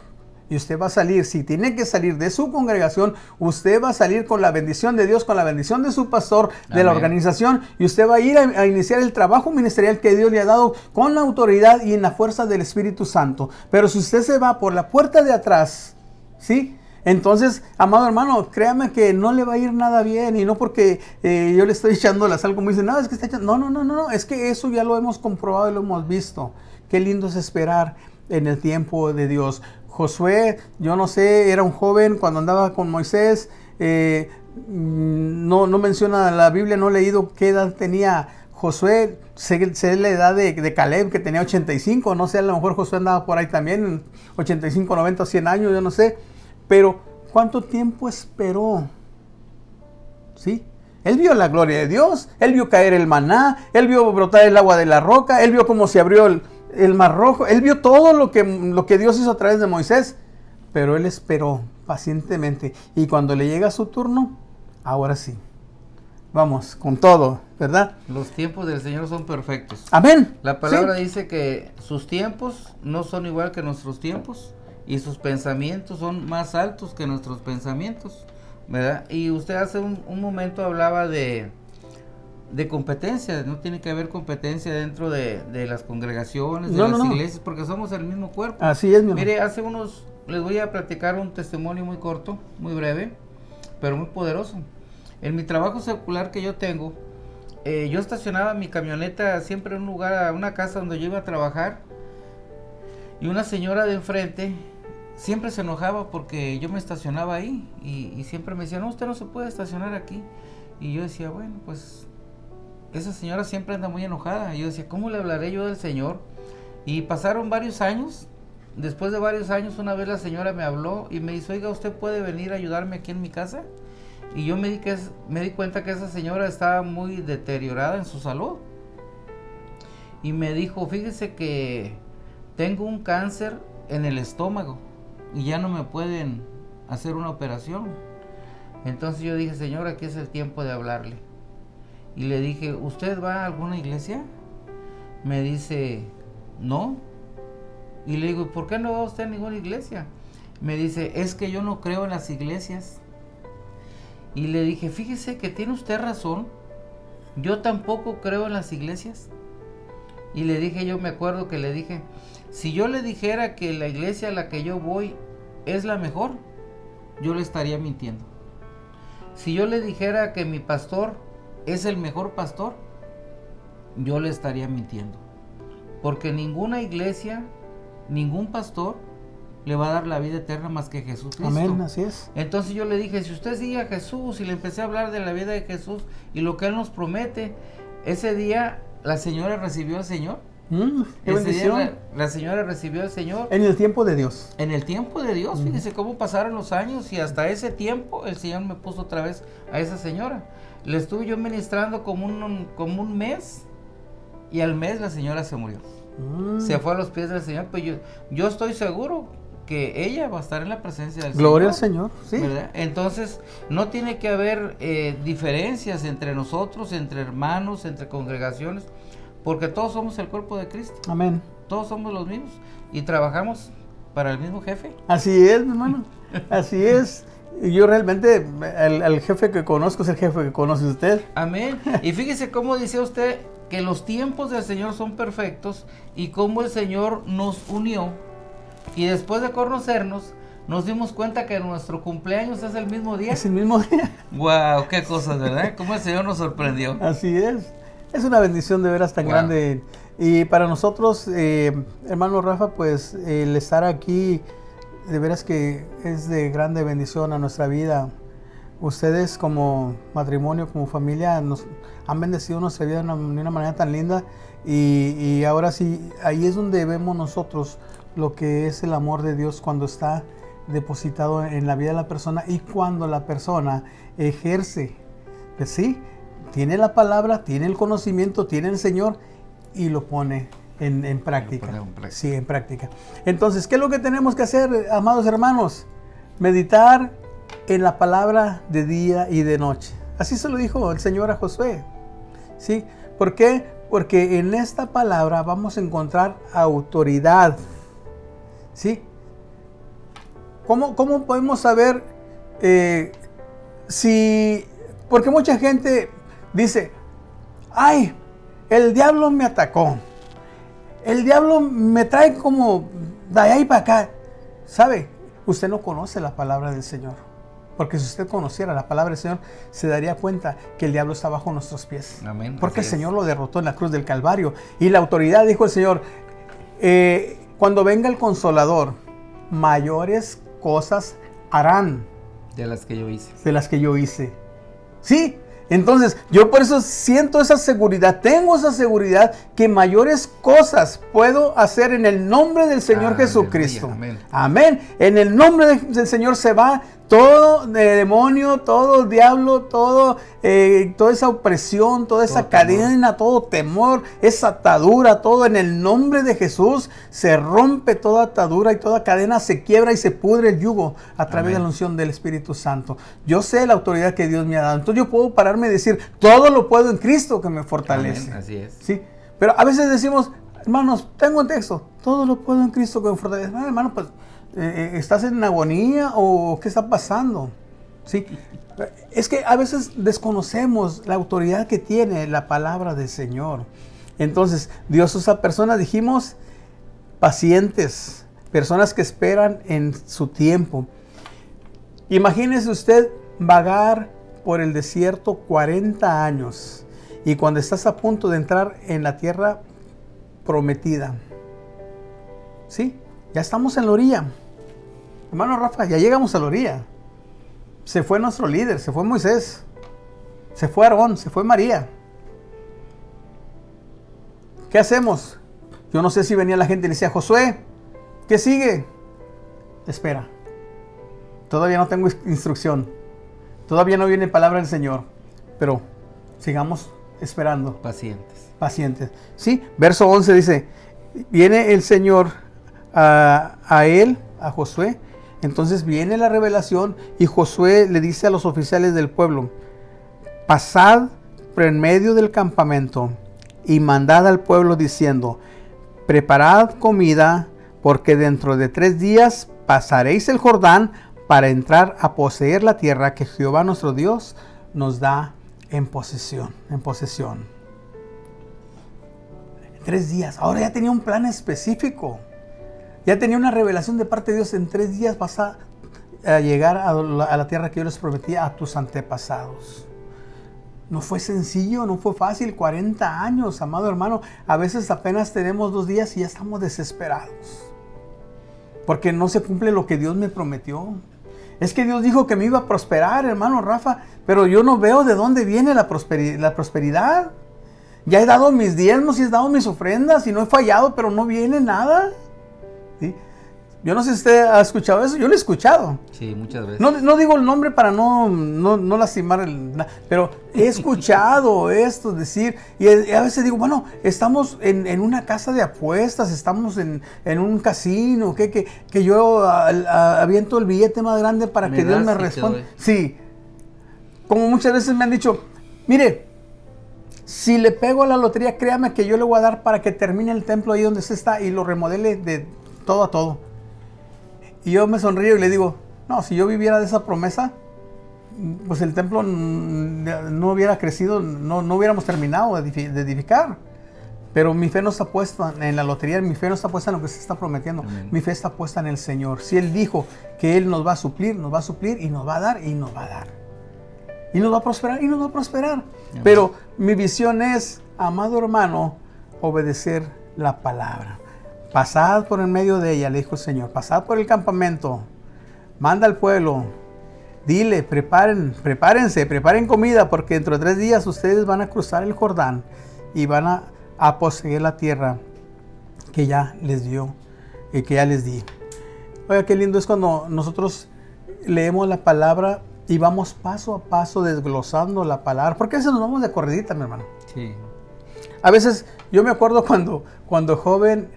[SPEAKER 1] Y usted va a salir, si tiene que salir de su congregación, usted va a salir con la bendición de Dios, con la bendición de su pastor, de
[SPEAKER 2] Amén.
[SPEAKER 1] la organización, y usted va a ir a iniciar el trabajo ministerial que Dios le ha dado con la autoridad y en la fuerza del Espíritu Santo. Pero si usted se va por la puerta de atrás, ¿sí? Entonces, amado hermano, créame que no le va a ir nada bien, y no porque yo le estoy echando la sal, como dicen, no, es que está echando, no, es que eso ya lo hemos comprobado y lo hemos visto. Qué lindo es esperar en el tiempo de Dios. Josué, yo no sé, era un joven cuando andaba con Moisés, no menciona la Biblia, no he leído qué edad tenía Josué, sé la edad de Caleb, que tenía 85, no sé, a lo mejor Josué andaba por ahí también, 85, 90, 100 años, yo no sé. Pero, ¿cuánto tiempo esperó? ¿Sí? Él vio la gloria de Dios, él vio caer el maná, él vio brotar el agua de la roca, él vio cómo se abrió el mar rojo, él vio todo lo que Dios hizo a través de Moisés, pero él esperó pacientemente. Y cuando le llega su turno, ahora sí, vamos, con todo, ¿verdad?
[SPEAKER 2] Los tiempos del Señor son perfectos.
[SPEAKER 1] Amén.
[SPEAKER 2] La palabra
[SPEAKER 1] Sí.
[SPEAKER 2] dice que sus tiempos no son igual que nuestros tiempos y sus pensamientos son más altos que nuestros pensamientos, ¿verdad? Y usted hace un momento hablaba de competencia, no tiene que haber competencia dentro de las congregaciones, de las iglesias, porque somos el mismo cuerpo.
[SPEAKER 1] Así es, mi hermano.
[SPEAKER 2] Mire, les voy a platicar un testimonio muy corto, muy breve, pero muy poderoso. En mi trabajo secular que yo tengo, yo estacionaba mi camioneta siempre en un lugar, una casa donde yo iba a trabajar, y una señora de enfrente siempre se enojaba porque yo me estacionaba ahí, y siempre me decía, no, usted no se puede estacionar aquí. Y yo decía, bueno, pues esa señora siempre anda muy enojada. Y yo decía, ¿cómo le hablaré yo del Señor? Y pasaron varios años. Después de varios años, una vez la señora me habló y me dice, oiga, ¿usted puede venir a ayudarme aquí en mi casa? Y yo me di cuenta que esa señora estaba muy deteriorada en su salud. Y me dijo, fíjese que tengo un cáncer en el estómago y ya no me pueden hacer una operación. Entonces yo dije, señora, aquí es el tiempo de hablarle. Y le dije, ¿usted va a alguna iglesia? Me dice, no. Y le digo, ¿por qué no va usted a ninguna iglesia? Me dice, es que yo no creo en las iglesias. Y le dije, fíjese que tiene usted razón, yo tampoco creo en las iglesias. Y le dije, yo me acuerdo que le dije, si yo le dijera que la iglesia a la que yo voy es la mejor, yo le estaría mintiendo. Si yo le dijera que mi pastor es el mejor pastor, yo le estaría mintiendo. Porque ninguna iglesia, ningún pastor le va a dar la vida eterna más que Jesucristo.
[SPEAKER 1] Amén, así es.
[SPEAKER 2] Entonces yo le dije, si usted sigue a Jesús, y le empecé a hablar de la vida de Jesús y lo que Él nos promete, ese día la señora recibió al Señor.
[SPEAKER 1] Qué bendición.
[SPEAKER 2] Día la señora recibió al Señor.
[SPEAKER 1] En el tiempo de Dios.
[SPEAKER 2] En el tiempo de Dios, fíjese cómo pasaron los años y hasta ese tiempo el Señor me puso otra vez a esa señora. Le estuve yo ministrando como un mes y al mes la señora se murió. Se fue a los pies del Señor, pues yo estoy seguro que ella va a estar en la presencia del
[SPEAKER 1] Gloria al
[SPEAKER 2] Señor.
[SPEAKER 1] Señor, sí.
[SPEAKER 2] ¿Verdad? Entonces, no tiene que haber diferencias entre nosotros, entre hermanos, entre congregaciones, porque todos somos el cuerpo de Cristo.
[SPEAKER 1] Amén.
[SPEAKER 2] Todos somos los mismos y trabajamos para el mismo jefe.
[SPEAKER 1] Así es, mi hermano. Así es. Y yo realmente, el jefe que conozco es el jefe que conoce usted.
[SPEAKER 2] Amén. Y fíjese cómo dice usted que los tiempos del Señor son perfectos y cómo el Señor nos unió. Y después de conocernos, nos dimos cuenta que nuestro cumpleaños es el mismo día.
[SPEAKER 1] Es el mismo día.
[SPEAKER 2] ¡Wow! ¡Qué cosas!, ¿verdad? Cómo el Señor nos sorprendió.
[SPEAKER 1] Así es. Es una bendición de veras tan grande. Y para nosotros, hermano Rafa, pues el estar aquí, de veras que es de grande bendición a nuestra vida. Ustedes como matrimonio, como familia, nos han bendecido nuestra vida de una manera tan linda. Y ahora sí, ahí es donde vemos nosotros lo que es el amor de Dios cuando está depositado en la vida de la persona y cuando la persona ejerce, pues sí, tiene la palabra, tiene el conocimiento, tiene el Señor y lo pone en práctica. Sí, en práctica. Entonces, ¿qué es lo que tenemos que hacer, amados hermanos? Meditar en la palabra de día y de noche. Así se lo dijo el Señor a Josué. ¿Sí? ¿Por qué? Porque en esta palabra vamos a encontrar autoridad. ¿Sí? ¿Cómo podemos saber si... Porque mucha gente dice, ay, el diablo me atacó. El diablo me trae como de ahí para acá. ¿Sabe? Usted no conoce la palabra del Señor. Porque si usted conociera la palabra del Señor, se daría cuenta que el diablo está bajo nuestros pies.
[SPEAKER 2] Amén.
[SPEAKER 1] Porque el Señor lo derrotó en la cruz del Calvario. Y la autoridad, dijo el Señor, cuando venga el Consolador, mayores cosas harán.
[SPEAKER 2] De las que yo hice.
[SPEAKER 1] De las que yo hice. Sí. Entonces, yo por eso siento esa seguridad, tengo esa seguridad que mayores cosas puedo hacer en el nombre del Señor Jesucristo.
[SPEAKER 2] Amén.
[SPEAKER 1] Amén. En el nombre del Señor se va todo demonio, todo diablo, toda esa opresión, toda esa cadena, todo temor, esa atadura, todo en el nombre de Jesús se rompe toda atadura y toda cadena se quiebra y se pudre el yugo a través de la unción del Espíritu Santo. Yo sé la autoridad que Dios me ha dado, entonces yo puedo pararme y decir, todo lo puedo en Cristo que me fortalece.
[SPEAKER 2] Amén. Así es.
[SPEAKER 1] ¿Sí? Pero a veces decimos, hermanos, tengo un texto, todo lo puedo en Cristo que me fortalece. Hermano, pues ¿estás en agonía o qué está pasando? ¿Sí? Es que a veces desconocemos la autoridad que tiene la palabra del Señor. Entonces, Dios usa personas, dijimos, pacientes, personas que esperan en su tiempo. Imagínese usted vagar por el desierto 40 años y cuando estás a punto de entrar en la tierra prometida. ¿Sí? Ya estamos en la orilla. Hermano Rafa, ya llegamos a la orilla. Se fue nuestro líder, se fue Moisés, se fue Aarón, se fue María. ¿Qué hacemos? Yo no sé si venía la gente y le decía, Josué, ¿qué sigue? Espera. Todavía no tengo instrucción. Todavía no viene palabra del Señor, pero sigamos esperando.
[SPEAKER 2] Pacientes.
[SPEAKER 1] Pacientes. Sí, verso 11 dice, viene el Señor a él, a Josué. Entonces viene la revelación y Josué le dice a los oficiales del pueblo, pasad por en medio del campamento y mandad al pueblo diciendo, preparad comida, porque dentro de 3 días pasaréis el Jordán para entrar a poseer la tierra que Jehová nuestro Dios nos da en posesión. 3 días. Ahora ya tenía un plan específico. Ya tenía una revelación de parte de Dios. En 3 días vas a llegar a la tierra que yo les prometía a tus antepasados. No fue sencillo, no fue fácil. 40 años, amado hermano. A veces apenas tenemos 2 días y ya estamos desesperados. Porque no se cumple lo que Dios me prometió. Es que Dios dijo que me iba a prosperar, hermano Rafa. Pero yo no veo de dónde viene la prosperidad. Ya he dado mis diezmos y he dado mis ofrendas y no he fallado, pero no viene nada. ¿Sí? Yo no sé si usted ha escuchado eso. Yo lo he escuchado.
[SPEAKER 2] Sí, muchas veces.
[SPEAKER 1] No digo el nombre para no lastimar, pero he escuchado esto decir, y a veces digo, bueno, estamos en una casa de apuestas, estamos en un casino, que yo aviento el billete más grande para que Dios me responda. Sí, como muchas veces me han dicho, mire, si le pego a la lotería, créame que yo le voy a dar para que termine el templo ahí donde usted está y lo remodele de todo a todo. Y yo me sonrío y le digo, no, si yo viviera de esa promesa, pues el templo no hubiera crecido, no hubiéramos terminado de edificar. Pero mi fe no está puesta en la lotería, mi fe no está puesta en lo que se está prometiendo. Amén. Mi fe está puesta en el Señor. Si Él dijo que Él nos va a suplir y nos va a dar y nos va a dar. Y nos va a prosperar y nos va a prosperar. Amén. Pero mi visión es, amado hermano, obedecer la palabra. Pasad por en medio de ella, le dijo el Señor. Pasad por el campamento. Manda al pueblo. Dile, preparen comida, porque dentro de 3 días ustedes van a cruzar el Jordán y van a poseer la tierra que ya les dio y que ya les di. Oiga, qué lindo es cuando nosotros leemos la palabra y vamos paso a paso desglosando la palabra. Porque a veces nos vamos de corridita, mi hermano. Sí. A veces, yo me acuerdo cuando joven,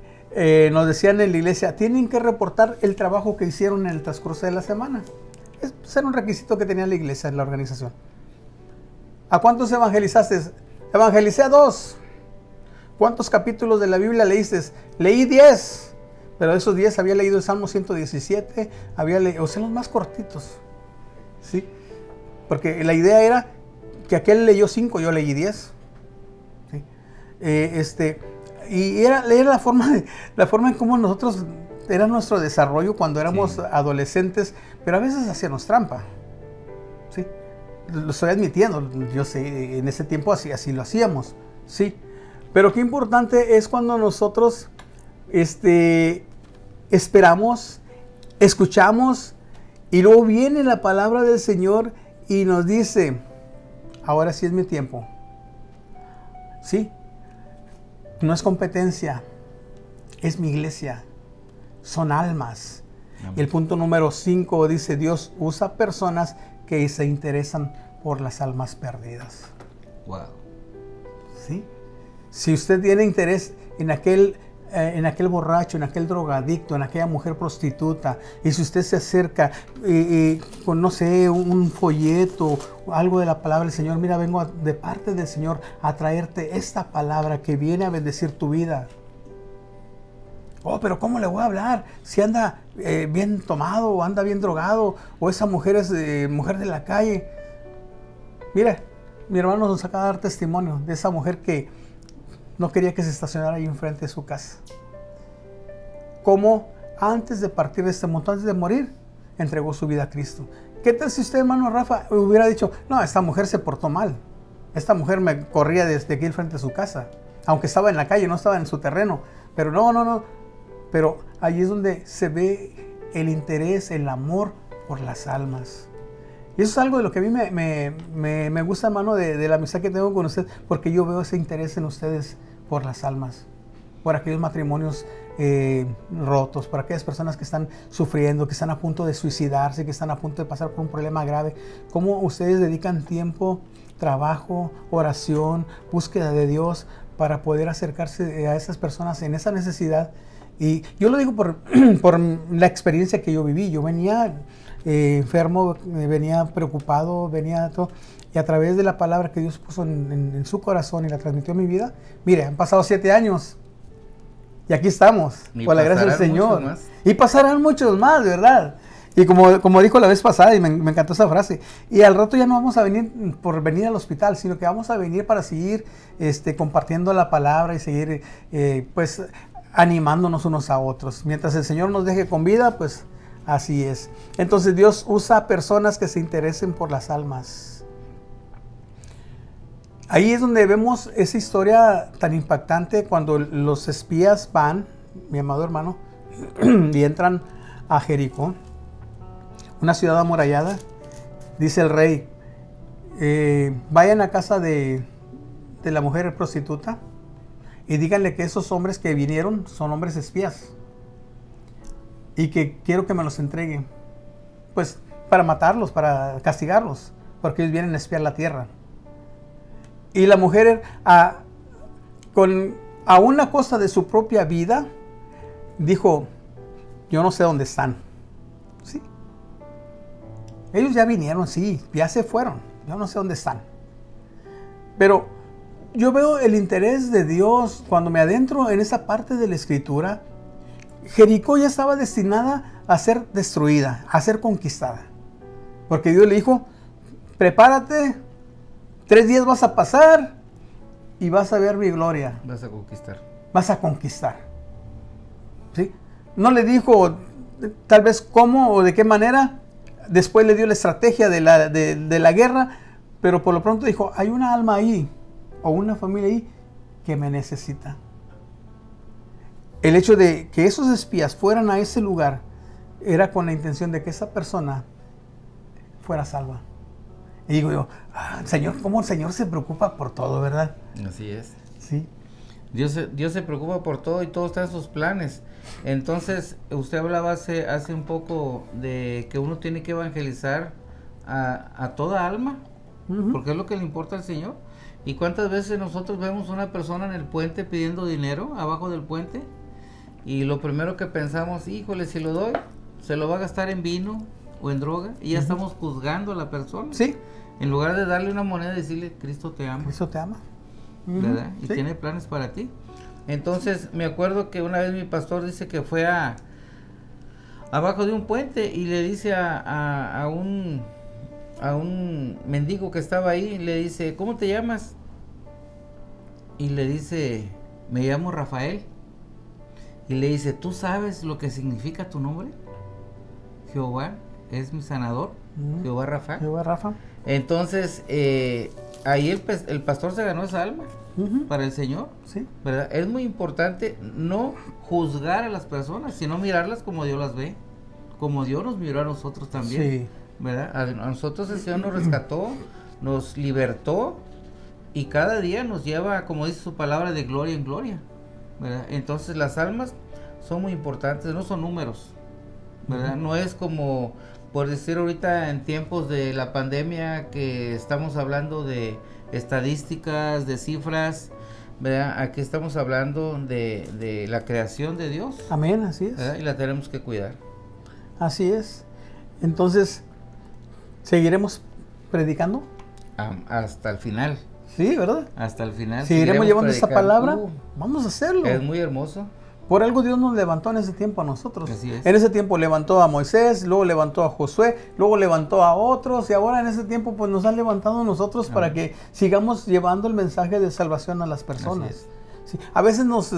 [SPEAKER 1] nos decían en la iglesia, tienen que reportar el trabajo que hicieron en el transcurso de la semana. Ese era un requisito que tenía la iglesia en la organización. ¿A cuántos evangelizaste? Evangelicé a 2. ¿Cuántos capítulos de la Biblia leíste? Leí 10. Pero de esos 10 había leído el Salmo 117, o sea, los más cortitos. ¿Sí? Porque la idea era que aquel leyó 5, yo leí 10. ¿Sí? Y era la forma en cómo nosotros, era nuestro desarrollo cuando éramos adolescentes, pero a veces hacíamos trampa. ¿Sí? Lo estoy admitiendo, yo sé, en ese tiempo así lo hacíamos. Sí. Pero qué importante es cuando nosotros esperamos, escuchamos, y luego viene la palabra del Señor y nos dice, ahora sí es mi tiempo. ¿Sí? No es competencia, es mi iglesia, son almas. Amén. Y el punto número 5 dice, Dios usa personas que se interesan por las almas perdidas. Wow. ¿Sí? Si usted tiene interés en aquel borracho, en aquel drogadicto, en aquella mujer prostituta, y si usted se acerca con, no sé, un folleto, algo de la palabra del Señor, mira, vengo de parte del Señor a traerte esta palabra que viene a bendecir tu vida. Oh, pero ¿cómo le voy a hablar? Si anda bien tomado, o anda bien drogado, o esa mujer es mujer de la calle. Mira, mi hermano nos acaba de dar testimonio de esa mujer que no quería que se estacionara ahí enfrente de su casa. Como antes de partir de este mundo, antes de morir, entregó su vida a Cristo. ¿Qué tal si usted, hermano Rafa, hubiera dicho, no, esta mujer se portó mal. Esta mujer me corría desde aquí enfrente de su casa. Aunque estaba en la calle, no estaba en su terreno. Pero no. Pero ahí es donde se ve el interés, el amor por las almas. Y eso es algo de lo que a mí me gusta, hermano, de la amistad que tengo con usted, porque yo veo ese interés en ustedes por las almas. por aquellos matrimonios rotos, por aquellas personas que están sufriendo, que están a punto de suicidarse, que están a punto de pasar por un problema grave. ¿Cómo ustedes dedican tiempo, trabajo, oración, búsqueda de Dios para poder acercarse a esas personas en esa necesidad? Y yo lo digo por la experiencia que yo viví. Yo venía enfermo, venía preocupado, venía todo. Y a través de la palabra que Dios puso en su corazón y la transmitió en mi vida, mire, han pasado 7 años. Y aquí estamos, por la gracia del Señor. Y pasarán muchos más, ¿verdad? Y como dijo la vez pasada, y me encantó esa frase, y al rato ya no vamos a venir por venir al hospital, sino que vamos a venir para seguir compartiendo la palabra y seguir pues animándonos unos a otros. Mientras el Señor nos deje con vida, pues así es. Entonces Dios usa personas que se interesen por las almas. Ahí es donde vemos esa historia tan impactante cuando los espías van, mi amado hermano, y entran a Jericó, una ciudad amurallada. Dice el rey, vayan a casa de la mujer prostituta y díganle que esos hombres que vinieron son hombres espías y que quiero que me los entreguen, pues para matarlos, para castigarlos, porque ellos vienen a espiar la tierra. Y la mujer, a una costa de su propia vida, dijo, yo no sé dónde están. ¿Sí? Ellos ya vinieron, sí, ya se fueron. Yo no sé dónde están. Pero yo veo el interés de Dios cuando me adentro en esa parte de la Escritura. Jericó ya estaba destinada a ser destruida, a ser conquistada. Porque Dios le dijo, prepárate, 3 días vas a pasar y vas a ver mi gloria.
[SPEAKER 2] Vas a conquistar.
[SPEAKER 1] Vas a conquistar. ¿Sí? No le dijo tal vez cómo o de qué manera. Después le dio la estrategia de la guerra. Pero por lo pronto dijo, hay una alma ahí o una familia ahí que me necesita. El hecho de que esos espías fueran a ese lugar era con la intención de que esa persona fuera salva. Y digo yo, Señor, ¿cómo el Señor se preocupa por todo, verdad?
[SPEAKER 2] Así es.
[SPEAKER 1] Sí.
[SPEAKER 2] Dios se preocupa por todo y todo está en sus planes. Entonces, usted hablaba hace un poco de que uno tiene que evangelizar a toda alma, porque es lo que le importa al Señor. ¿Y cuántas veces nosotros vemos una persona en el puente pidiendo dinero, abajo del puente? Y lo primero que pensamos, híjole, si lo doy, se lo va a gastar en vino o en droga, y ya estamos juzgando a la persona.
[SPEAKER 1] Sí.
[SPEAKER 2] En lugar de darle una moneda y decirle, Cristo te ama.
[SPEAKER 1] Cristo te ama.
[SPEAKER 2] ¿Verdad? Y
[SPEAKER 1] sí,
[SPEAKER 2] tiene planes para ti. Entonces, me acuerdo que una vez mi pastor dice que fue abajo de un puente y le dice a un mendigo que estaba ahí, le dice, ¿cómo te llamas? Y le dice, me llamo Rafael. Y le dice, ¿tú sabes lo que significa tu nombre? Jehová es mi sanador, Jehová Rafa.
[SPEAKER 1] Jehová Rafa.
[SPEAKER 2] Entonces, ahí el pastor se ganó esa alma para el Señor.
[SPEAKER 1] Sí.
[SPEAKER 2] ¿Verdad? Es muy importante no juzgar a las personas, sino mirarlas como Dios las ve, como Dios nos miró a nosotros también.
[SPEAKER 1] Sí.
[SPEAKER 2] ¿Verdad? A nosotros el Señor nos rescató, nos libertó y cada día nos lleva, como dice su palabra, de gloria en gloria. ¿Verdad? Entonces las almas son muy importantes, no son números. ¿Verdad? No es como, por decir ahorita en tiempos de la pandemia que estamos hablando de estadísticas, de cifras, ¿verdad? Aquí estamos hablando de la creación de Dios.
[SPEAKER 1] Amén, así es.
[SPEAKER 2] ¿Verdad? Y la tenemos que cuidar.
[SPEAKER 1] Así es. Entonces, ¿seguiremos predicando?
[SPEAKER 2] Hasta el final.
[SPEAKER 1] Sí, ¿verdad?
[SPEAKER 2] Hasta el final.
[SPEAKER 1] ¿Seguiremos llevando esa palabra? Vamos a hacerlo.
[SPEAKER 2] Es muy hermoso.
[SPEAKER 1] Por algo Dios nos levantó en ese tiempo a nosotros.
[SPEAKER 2] Así es.
[SPEAKER 1] En ese tiempo levantó a Moisés, luego levantó a Josué, luego levantó a otros y ahora en ese tiempo pues nos han levantado a nosotros para que sigamos llevando el mensaje de salvación a las personas.
[SPEAKER 2] Así es.
[SPEAKER 1] Sí. A veces nos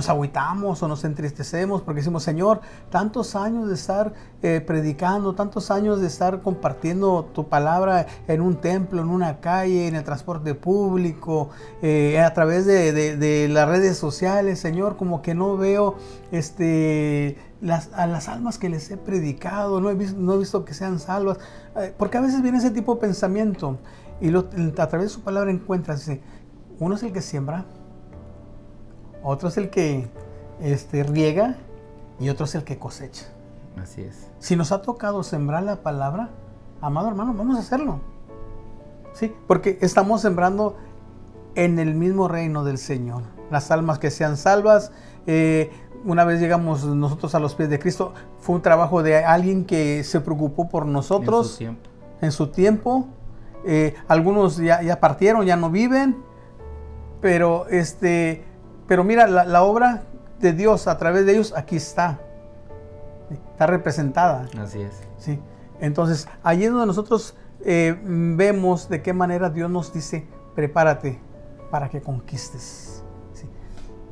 [SPEAKER 1] agüitamos o nos entristecemos porque decimos, Señor, tantos años de estar predicando, tantos años de estar compartiendo tu palabra en un templo, en una calle, en el transporte público, a través de las redes sociales, Señor, como que no veo a las almas que les he predicado, no he visto que sean salvas, porque a veces viene ese tipo de pensamiento y a través de su palabra encuentras, dice, uno es el que siembra, otro es el que riega y otro es el que cosecha.
[SPEAKER 2] Así es.
[SPEAKER 1] Si nos ha tocado sembrar la palabra, amado hermano, vamos a hacerlo. Sí, porque estamos sembrando en el mismo reino del Señor. Las almas que sean salvas. Una vez llegamos nosotros a los pies de Cristo, fue un trabajo de alguien que se preocupó por nosotros en su tiempo. Algunos ya partieron, ya no viven, pero mira, la obra de Dios a través de ellos aquí está representada.
[SPEAKER 2] Así es.
[SPEAKER 1] Sí. Entonces, allí es donde nosotros vemos de qué manera Dios nos dice, prepárate para que conquistes. ¿Sí?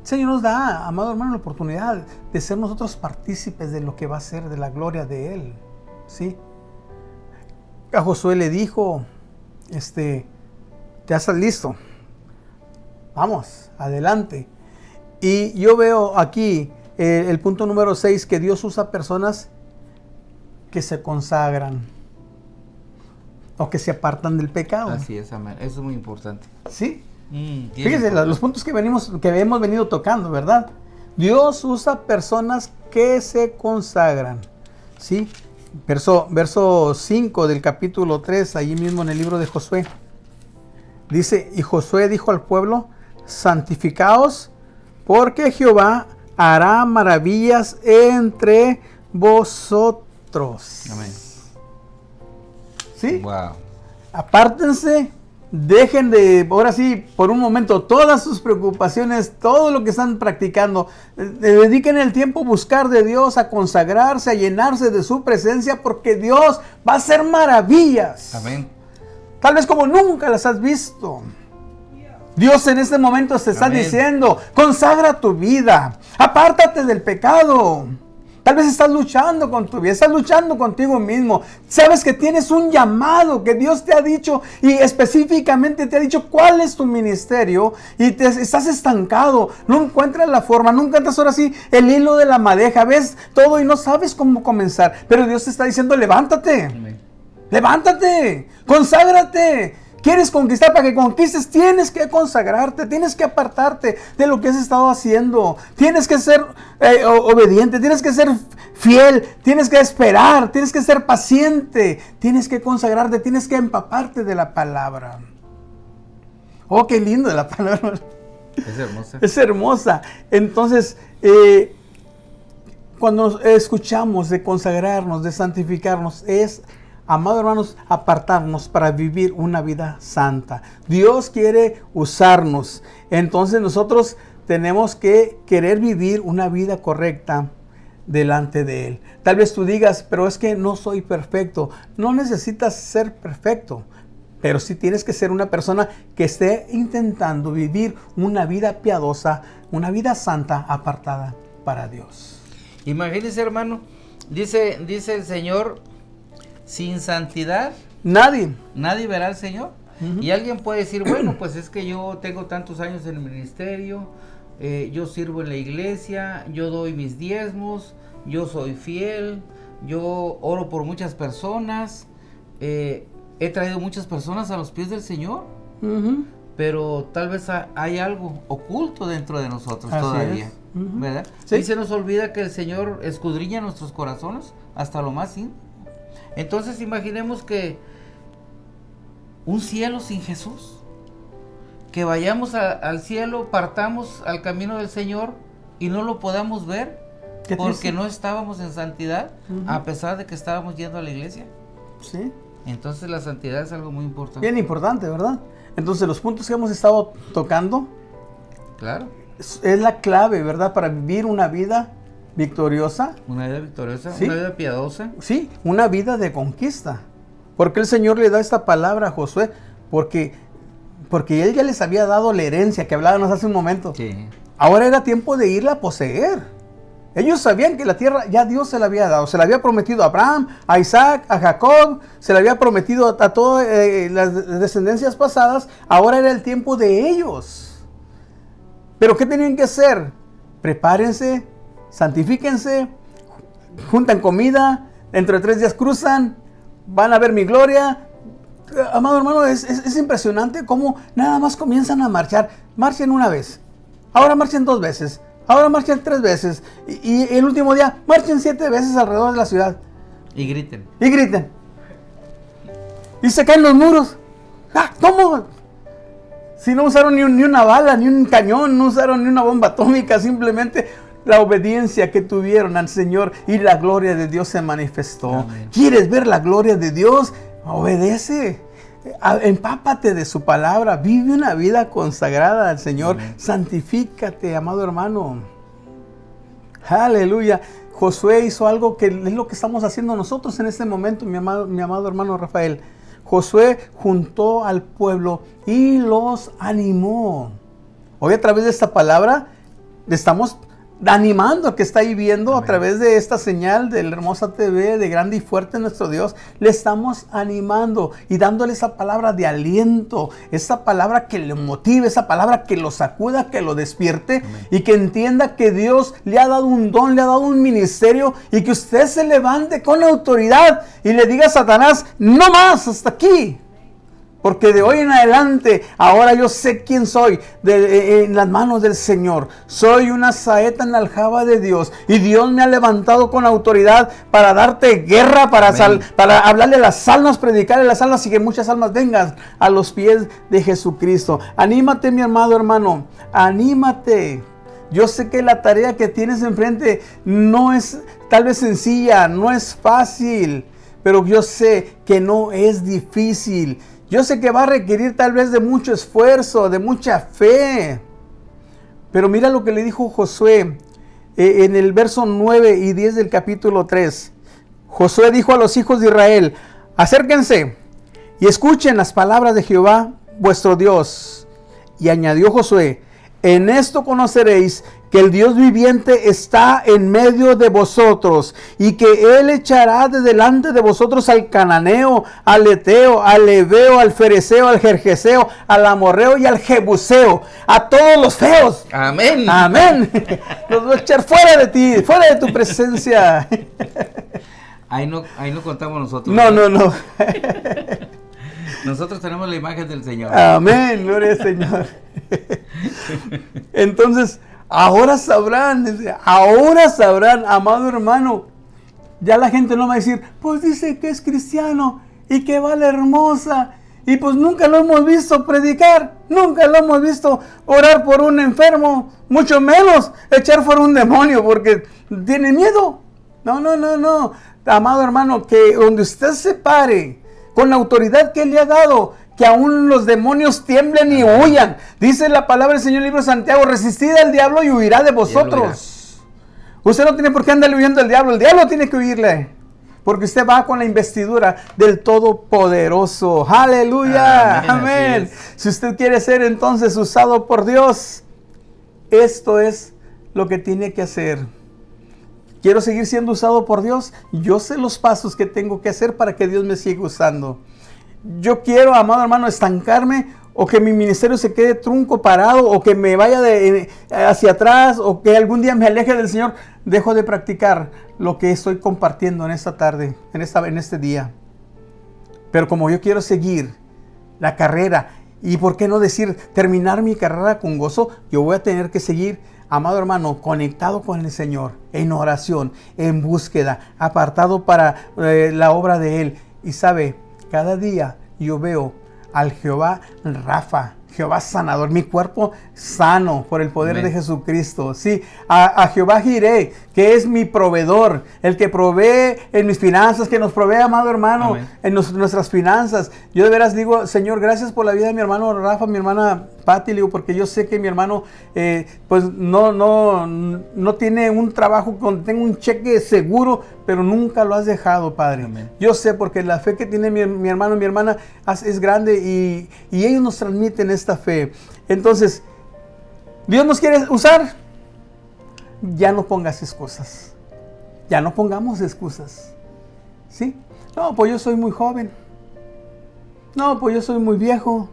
[SPEAKER 1] El Señor nos da, amado hermano, la oportunidad de ser nosotros partícipes de lo que va a ser, de la gloria de Él. ¿Sí? A Josué le dijo, ya estás listo, vamos, adelante. Y yo veo aquí el punto número 6, que Dios usa personas que se consagran o que se apartan del pecado.
[SPEAKER 2] Así es, amén. Eso es muy importante.
[SPEAKER 1] ¿Sí? Fíjese, los puntos que hemos venido tocando, ¿verdad? Dios usa personas que se consagran. ¿Sí? Verso 5 del capítulo 3, allí mismo en el libro de Josué. Dice, y Josué dijo al pueblo, santificaos, porque Jehová hará maravillas entre vosotros.
[SPEAKER 2] Amén.
[SPEAKER 1] ¿Sí?
[SPEAKER 2] Wow.
[SPEAKER 1] Apártense, dejen de, ahora sí, por un momento, todas sus preocupaciones, todo lo que están practicando. Dediquen el tiempo a buscar de Dios, a consagrarse, a llenarse de su presencia, porque Dios va a hacer maravillas.
[SPEAKER 2] Amén.
[SPEAKER 1] Tal vez como nunca las has visto. Dios en este momento te está diciendo, consagra tu vida, apártate del pecado. Tal vez estás luchando con tu vida, estás luchando contigo mismo. Sabes que tienes un llamado que Dios te ha dicho y específicamente te ha dicho cuál es tu ministerio y estás estancado. No encuentras la forma, no encuentras ahora sí el hilo de la madeja. Ves todo y no sabes cómo comenzar. Pero Dios te está diciendo, levántate.
[SPEAKER 2] Amén.
[SPEAKER 1] Levántate, conságrate. ¿Quieres conquistar? Para que conquistes tienes que consagrarte, tienes que apartarte de lo que has estado haciendo. Tienes que ser obediente, tienes que ser fiel, tienes que esperar, tienes que ser paciente, tienes que consagrarte, tienes que empaparte de la palabra. Oh, qué lindo de la palabra.
[SPEAKER 2] Es hermosa.
[SPEAKER 1] Es hermosa. Entonces, cuando escuchamos de consagrarnos, de santificarnos, es, amado hermanos, apartarnos para vivir una vida santa. Dios quiere usarnos. Entonces nosotros tenemos que querer vivir una vida correcta delante de Él. Tal vez tú digas, pero es que no soy perfecto. No necesitas ser perfecto, pero sí tienes que ser una persona que esté intentando vivir una vida piadosa, una vida santa, apartada para Dios.
[SPEAKER 2] Imagínese, hermano, dice el Señor, sin santidad
[SPEAKER 1] nadie
[SPEAKER 2] verá al Señor. Y alguien puede decir, bueno, pues es que yo tengo tantos años en el ministerio, yo sirvo en la iglesia, yo doy mis diezmos, yo soy fiel, yo oro por muchas personas, he traído muchas personas a los pies del Señor, pero tal vez hay algo oculto dentro de nosotros. Así todavía es. ¿Verdad? Sí. Y se nos olvida que el Señor escudriña nuestros corazones hasta lo más íntimo. Entonces imaginemos que un cielo sin Jesús, que vayamos al cielo, partamos al camino del Señor y no lo podamos ver porque no estábamos en santidad, a pesar de que estábamos yendo a la iglesia.
[SPEAKER 1] Sí.
[SPEAKER 2] Entonces la santidad es algo muy importante.
[SPEAKER 1] Bien importante, ¿verdad? Entonces los puntos que hemos estado tocando,
[SPEAKER 2] claro,
[SPEAKER 1] es la clave, ¿verdad? Para vivir una vida victoriosa.
[SPEAKER 2] Una vida victoriosa,
[SPEAKER 1] ¿sí?
[SPEAKER 2] Una vida piadosa.
[SPEAKER 1] Sí, una vida de conquista. Porque el Señor le da esta palabra a Josué, porque Él ya les había dado la herencia que hablábamos hace un momento.
[SPEAKER 2] Sí.
[SPEAKER 1] Ahora era tiempo de irla a poseer. Ellos sabían que la tierra ya Dios se la había dado. Se la había prometido a Abraham, a Isaac, a Jacob. Se la había prometido a todas las descendencias pasadas. Ahora era el tiempo de ellos. Pero ¿qué tenían que hacer? Prepárense, santifíquense, juntan comida, dentro de 3 días cruzan, van a ver mi gloria. Amado hermano, es impresionante cómo nada más comienzan a marchar. Marchen una vez. ahora marchen 2 veces, ahora marchen 3 veces, y el último día marchen 7 veces alrededor de la ciudad.
[SPEAKER 2] Y griten.
[SPEAKER 1] Y griten. Y se caen los muros. ¿Cómo? Si no usaron ni una bala, ni un cañón, no usaron ni una bomba atómica, simplemente la obediencia que tuvieron al Señor y la gloria de Dios se manifestó.
[SPEAKER 2] Amén.
[SPEAKER 1] ¿Quieres ver la gloria de Dios? Obedece. Empápate de su palabra. Vive una vida consagrada al Señor.
[SPEAKER 2] Amén.
[SPEAKER 1] Santifícate, amado hermano. Aleluya. Josué hizo algo que es lo que estamos haciendo nosotros en este momento, mi amado hermano Rafael. Josué juntó al pueblo y los animó. Hoy a través de esta palabra le estamos animando, que está ahí viendo. Amén. A través de esta señal de la Hermosa TV, de Grande y Fuerte Nuestro Dios, le estamos animando y dándole esa palabra de aliento, esa palabra que le motive, esa palabra que lo sacuda, que lo despierte. Amén. Y que entienda que Dios le ha dado un don, le ha dado un ministerio, y que usted se levante con autoridad y le diga a Satanás: no más, hasta aquí. Porque de hoy en adelante, ahora yo sé quién soy en las manos del Señor. Soy una saeta en la aljaba de Dios. Y Dios me ha levantado con autoridad para darte guerra, para hablarle a las almas, predicarle a las almas y que muchas almas vengan a los pies de Jesucristo. Anímate, mi amado hermano. Anímate. Yo sé que la tarea que tienes enfrente no es tal vez sencilla, no es fácil. Pero yo sé que no es difícil. Yo sé que va a requerir tal vez de mucho esfuerzo, de mucha fe. Pero mira lo que le dijo Josué en el verso 9 y 10 del capítulo 3. Josué dijo a los hijos de Israel: acérquense y escuchen las palabras de Jehová vuestro Dios. Y añadió Josué: en esto conoceréis que el Dios viviente está en medio de vosotros, y que Él echará de delante de vosotros al cananeo, al eteo, al heveo, al fereceo, al jerjeseo, al amorreo y al jebuseo, a todos los feos.
[SPEAKER 2] Amén.
[SPEAKER 1] Amén. Los voy a echar fuera de ti, fuera de tu presencia.
[SPEAKER 2] Ahí no contamos nosotros.
[SPEAKER 1] No.
[SPEAKER 2] Nosotros tenemos la imagen del Señor.
[SPEAKER 1] Amén, gloria al Señor. Entonces, ahora sabrán, amado hermano. Ya la gente no va a decir: pues dice que es cristiano y que va a la Hermosa, y pues nunca lo hemos visto predicar, nunca lo hemos visto orar por un enfermo, mucho menos echar fuera un demonio porque tiene miedo. No, amado hermano, que donde usted se pare con la autoridad que Él le ha dado, que aún los demonios tiemblen y huyan. Dice la palabra del Señor en el libro de Santiago: resistid al diablo y huirá de vosotros. Usted no tiene por qué andar huyendo del diablo, el diablo tiene que huirle, porque usted va con la investidura del Todopoderoso. Aleluya, amén. Si usted quiere ser entonces usado por Dios, esto es lo que tiene que hacer. Quiero seguir siendo usado por Dios. Yo sé los pasos que tengo que hacer para que Dios me siga usando. Yo quiero, amado hermano, estancarme, o que mi ministerio se quede trunco, parado, o que me vaya hacia atrás, o que algún día me aleje del Señor. Dejo de practicar lo que estoy compartiendo en esta tarde, en este día. Pero como yo quiero seguir la carrera, y por qué no decir terminar mi carrera con gozo, yo voy a tener que seguir, amado hermano, conectado con el Señor, en oración, en búsqueda, apartado para la obra de Él. Y sabe, cada día yo veo al Jehová Rafa, Jehová sanador, mi cuerpo sano por el poder de Jesucristo. Sí, a Jehová Jireh, que es mi proveedor, el que provee en mis finanzas, que nos provee, amado hermano, amén, en nuestras finanzas. Yo de veras digo: Señor, gracias por la vida de mi hermano Rafa, mi hermana Pati, porque yo sé que mi hermano pues no tiene un trabajo donde tenga un cheque seguro, pero nunca lo has dejado, Padre. Amén. Yo sé, porque la fe que tiene mi hermano, mi hermana es grande, y ellos nos transmiten esta fe. Entonces, Dios nos quiere usar. Ya no pongas excusas. Ya no pongamos excusas. ¿Sí? No, pues yo soy muy joven. No, pues yo soy muy viejo.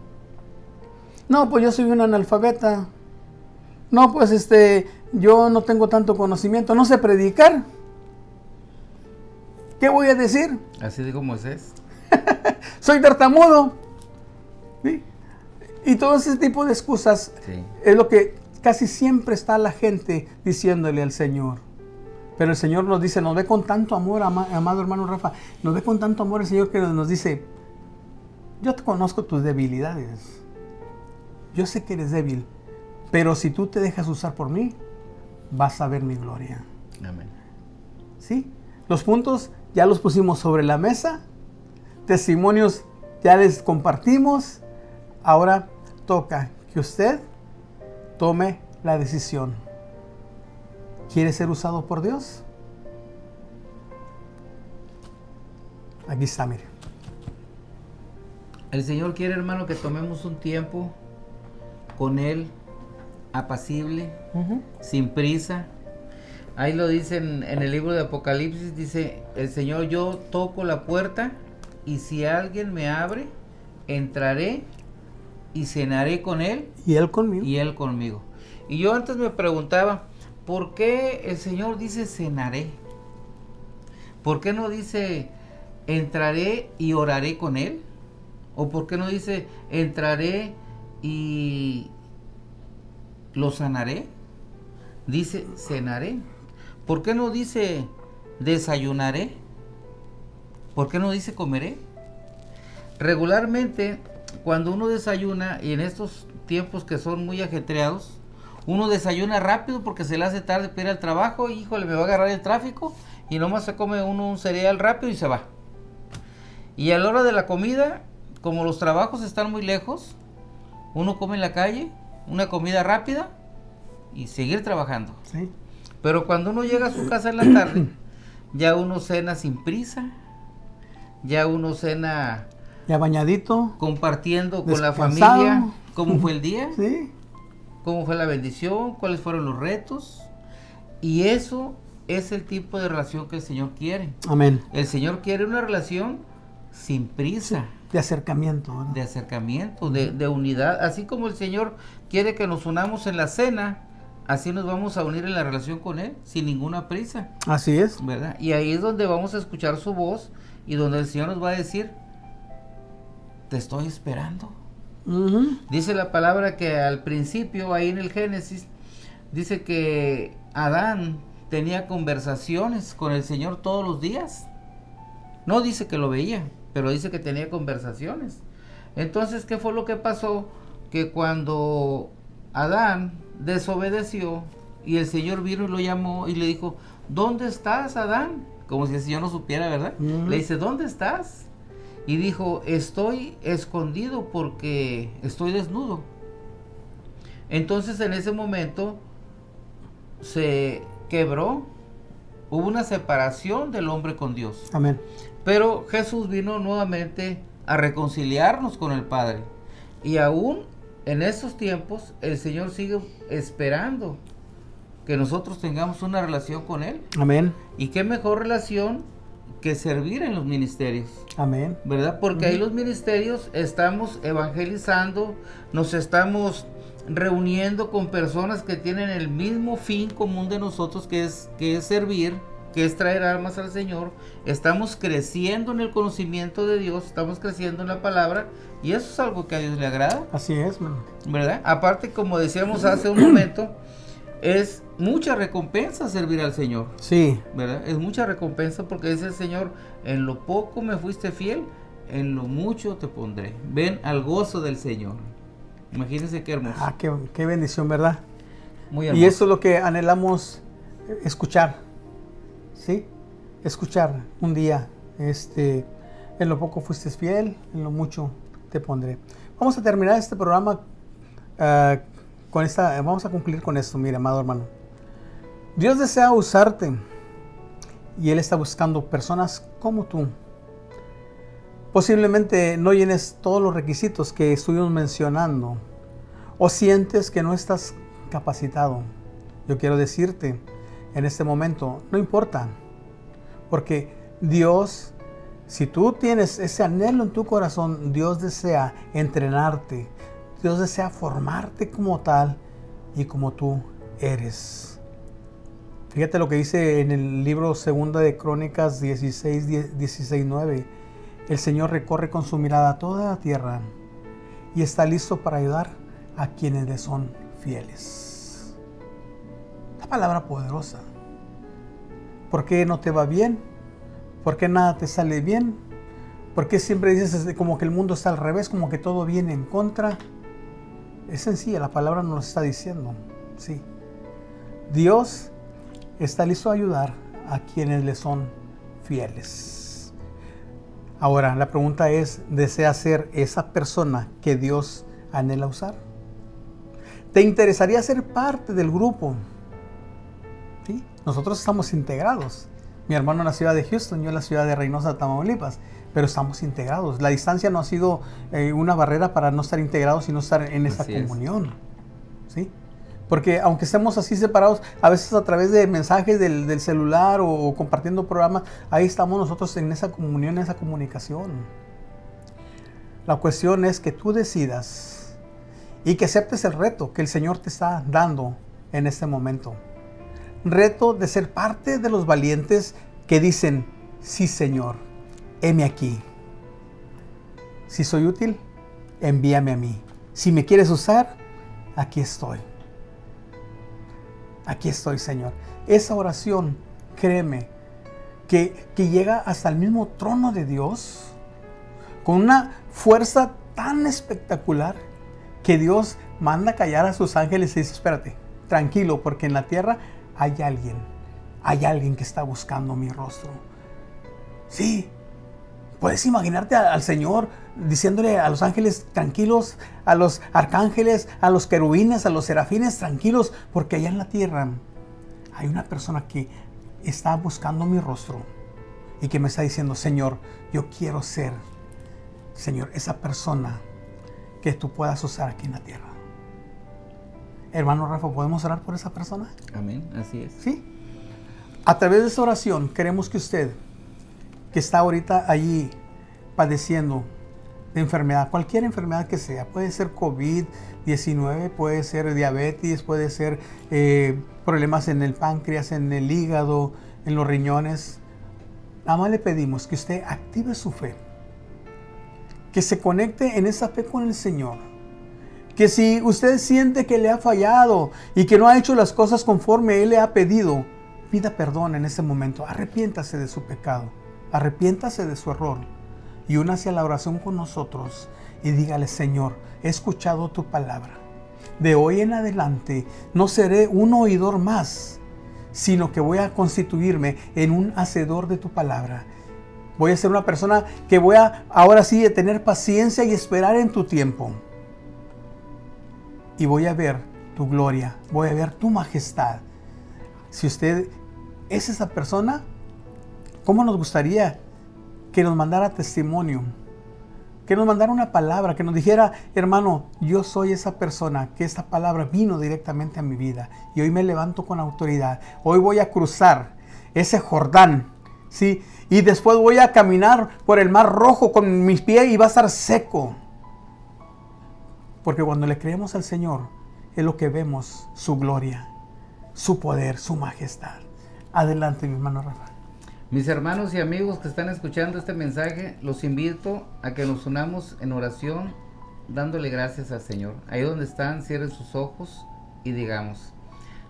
[SPEAKER 1] No, pues yo soy un analfabeta. No, pues yo no tengo tanto conocimiento. No sé predicar. ¿Qué voy a decir?
[SPEAKER 2] Así dijo Moisés.
[SPEAKER 1] Soy tartamudo. ¿Sí? Y todo ese tipo de excusas, sí, es lo que casi siempre está la gente diciéndole al Señor. Pero el Señor nos dice, nos ve con tanto amor, amado hermano Rafa, nos ve con tanto amor el Señor que nos dice, yo te conozco tus debilidades. Yo sé que eres débil, pero si tú te dejas usar por mí, vas a ver mi gloria.
[SPEAKER 2] Amén.
[SPEAKER 1] ¿Sí? Los puntos ya los pusimos sobre la mesa. Testimonios ya les compartimos. Ahora toca que usted tome la decisión. ¿Quiere ser usado por Dios? Aquí está, mire.
[SPEAKER 2] El Señor quiere, hermano, que tomemos un tiempo con Él, apacible, sin prisa. Ahí lo dice en el libro de Apocalipsis, dice el Señor, yo toco la puerta y si alguien me abre, entraré y cenaré con Él.
[SPEAKER 1] Y Él conmigo.
[SPEAKER 2] Y Él conmigo. Y yo antes me preguntaba, ¿por qué el Señor dice cenaré? ¿Por qué no dice entraré y oraré con Él? ¿O por qué no dice entraré y lo sanaré? Dice cenaré. ¿Por qué no dice desayunaré? ¿Por qué no dice comeré? Regularmente, cuando uno desayuna, y en estos tiempos que son muy ajetreados, uno desayuna rápido porque se le hace tarde para ir al trabajo, y híjole, me va a agarrar el tráfico, y nomás se come uno un cereal rápido y se va. Y a la hora de la comida, como los trabajos están muy lejos, uno come en la calle, una comida rápida, y seguir trabajando.
[SPEAKER 1] Sí.
[SPEAKER 2] Pero cuando uno llega a su casa en la tarde, ya uno cena sin prisa, ya uno cena
[SPEAKER 1] Ya bañadito.
[SPEAKER 2] compartiendo con la
[SPEAKER 1] Descansado.
[SPEAKER 2] familia cómo fue el día,
[SPEAKER 1] Sí.
[SPEAKER 2] cómo fue la bendición, cuáles fueron los retos. Y eso es el tipo de relación que el Señor quiere.
[SPEAKER 1] Amén.
[SPEAKER 2] El Señor quiere una relación sin prisa,
[SPEAKER 1] De acercamiento, ¿verdad?
[SPEAKER 2] de acercamiento, de unidad. Así como el Señor quiere que nos unamos en la cena, así nos vamos a unir en la relación con Él, sin ninguna prisa,
[SPEAKER 1] Así es.
[SPEAKER 2] ¿verdad? Y ahí es donde vamos a escuchar su voz y donde el Señor nos va a decir, te estoy esperando.
[SPEAKER 1] Ujú.
[SPEAKER 2] Dice la palabra que al principio, ahí en el Génesis, dice que Adán tenía conversaciones con el Señor todos los días. No dice que lo veía, pero dice que tenía conversaciones. Entonces, ¿qué fue lo que pasó? Que cuando Adán desobedeció y el Señor vino y lo llamó y le dijo, ¿dónde estás, Adán? Como si el Señor no supiera, ¿verdad? Le dice, ¿dónde estás? Y dijo, estoy escondido porque estoy desnudo. Entonces en ese momento se quebró, hubo una separación del hombre con Dios.
[SPEAKER 1] Amén.
[SPEAKER 2] Pero Jesús vino nuevamente a reconciliarnos con el Padre. Y aún en estos tiempos el Señor sigue esperando que nosotros tengamos una relación con Él.
[SPEAKER 1] Amén.
[SPEAKER 2] Y qué mejor relación que servir en los ministerios,
[SPEAKER 1] Amén.
[SPEAKER 2] ¿verdad? Porque ahí los ministerios estamos evangelizando, nos estamos reuniendo con personas que tienen el mismo fin común de nosotros, que es servir, que es traer almas al Señor. Estamos creciendo en el conocimiento de Dios, estamos creciendo en la palabra, y eso es algo que a Dios le agrada,
[SPEAKER 1] Así es, hermano.
[SPEAKER 2] ¿verdad? Aparte, como decíamos hace un momento, es mucha recompensa servir al Señor,
[SPEAKER 1] Sí.
[SPEAKER 2] ¿verdad? Es mucha recompensa porque dice el Señor, en lo poco me fuiste fiel, en lo mucho te pondré. Ven al gozo del Señor. Imagínense qué hermoso.
[SPEAKER 1] Ah, qué bendición, ¿verdad?
[SPEAKER 2] Muy hermoso.
[SPEAKER 1] Y eso es lo que anhelamos escuchar. ¿Sí? Escuchar un día. En lo poco fuiste fiel, en lo mucho te pondré. Vamos a terminar este programa vamos a concluir con esto, mire, amado hermano. Dios desea usarte y Él está buscando personas como tú. Posiblemente no llenes todos los requisitos que estuvimos mencionando o sientes que no estás capacitado. Yo quiero decirte en este momento, no importa, porque Dios, si tú tienes ese anhelo en tu corazón, Dios desea entrenarte, Dios desea formarte como tal y como tú eres. Fíjate lo que dice en el libro 2 de Crónicas 16:9. El Señor recorre con su mirada toda la tierra y está listo para ayudar a quienes le son fieles. palabra poderosa. ¿Por qué no te va bien? ¿Por qué nada te sale bien? ¿Por qué siempre dices como que el mundo está al revés, como que todo viene en contra? Es sencilla, la palabra nos está diciendo. Sí. Dios está listo a ayudar a quienes le son fieles. Ahora, la pregunta es, ¿desea ser esa persona que Dios anhela usar? ¿Te interesaría ser parte del grupo? ¿Sí? Nosotros estamos integrados. Mi hermano en la ciudad de Houston, yo en la ciudad de Reynosa, Tamaulipas, pero estamos integrados. La distancia no ha sido una barrera para no estar integrados y no estar en esa comunión. ¿Sí? Porque aunque estemos así separados, a veces a través de mensajes del celular o compartiendo programas, ahí estamos nosotros en esa comunión, en esa comunicación. La cuestión es que tú decidas y que aceptes el reto que el Señor te está dando en este momento. Reto de ser parte de los valientes que dicen, sí Señor, heme aquí. Si soy útil, envíame a mí. Si me quieres usar, aquí estoy. Aquí estoy, Señor. Esa oración, créeme, que llega hasta el mismo trono de Dios con una fuerza tan espectacular que Dios manda callar a sus ángeles y dice, espérate, tranquilo, porque en la tierra hay alguien que está buscando mi rostro. Sí, puedes imaginarte al Señor diciéndole a los ángeles tranquilos, a los arcángeles, a los querubines, a los serafines tranquilos, porque allá en la tierra hay una persona que está buscando mi rostro y que me está diciendo, Señor, yo quiero ser, Señor, esa persona que tú puedas usar aquí en la tierra. Hermano Rafa, ¿podemos orar por esa persona?
[SPEAKER 2] Amén, así es.
[SPEAKER 1] Sí. A través de esa oración queremos que usted, que está ahorita allí padeciendo de enfermedad, cualquier enfermedad que sea, puede ser COVID-19, puede ser diabetes, puede ser problemas en el páncreas, en el hígado, en los riñones. Nada más le pedimos que usted active su fe, que se conecte en esa fe con el Señor, que si usted siente que le ha fallado y que no ha hecho las cosas conforme Él le ha pedido, pida perdón en ese momento, arrepiéntase de su pecado, arrepiéntase de su error y únase a la oración con nosotros y dígale, Señor, he escuchado tu palabra. De hoy en adelante no seré un oidor más, sino que voy a constituirme en un hacedor de tu palabra. Voy a ser una persona que voy a ahora sí tener paciencia y esperar en tu tiempo. Y voy a ver tu gloria, voy a ver tu majestad. Si usted es esa persona, ¿cómo nos gustaría que nos mandara testimonio? Que nos mandara una palabra, que nos dijera, hermano, yo soy esa persona, que esta palabra vino directamente a mi vida. Y hoy me levanto con autoridad. Hoy voy a cruzar ese Jordán, ¿sí? Y después voy a caminar por el mar rojo con mis pies y va a estar seco. Porque cuando le creemos al Señor, es lo que vemos, su gloria, su poder, su majestad. Adelante, mi hermano Rafa.
[SPEAKER 2] Mis hermanos y amigos que están escuchando este mensaje, los invito a que nos unamos en oración, dándole gracias al Señor. Ahí donde están, cierren sus ojos y digamos,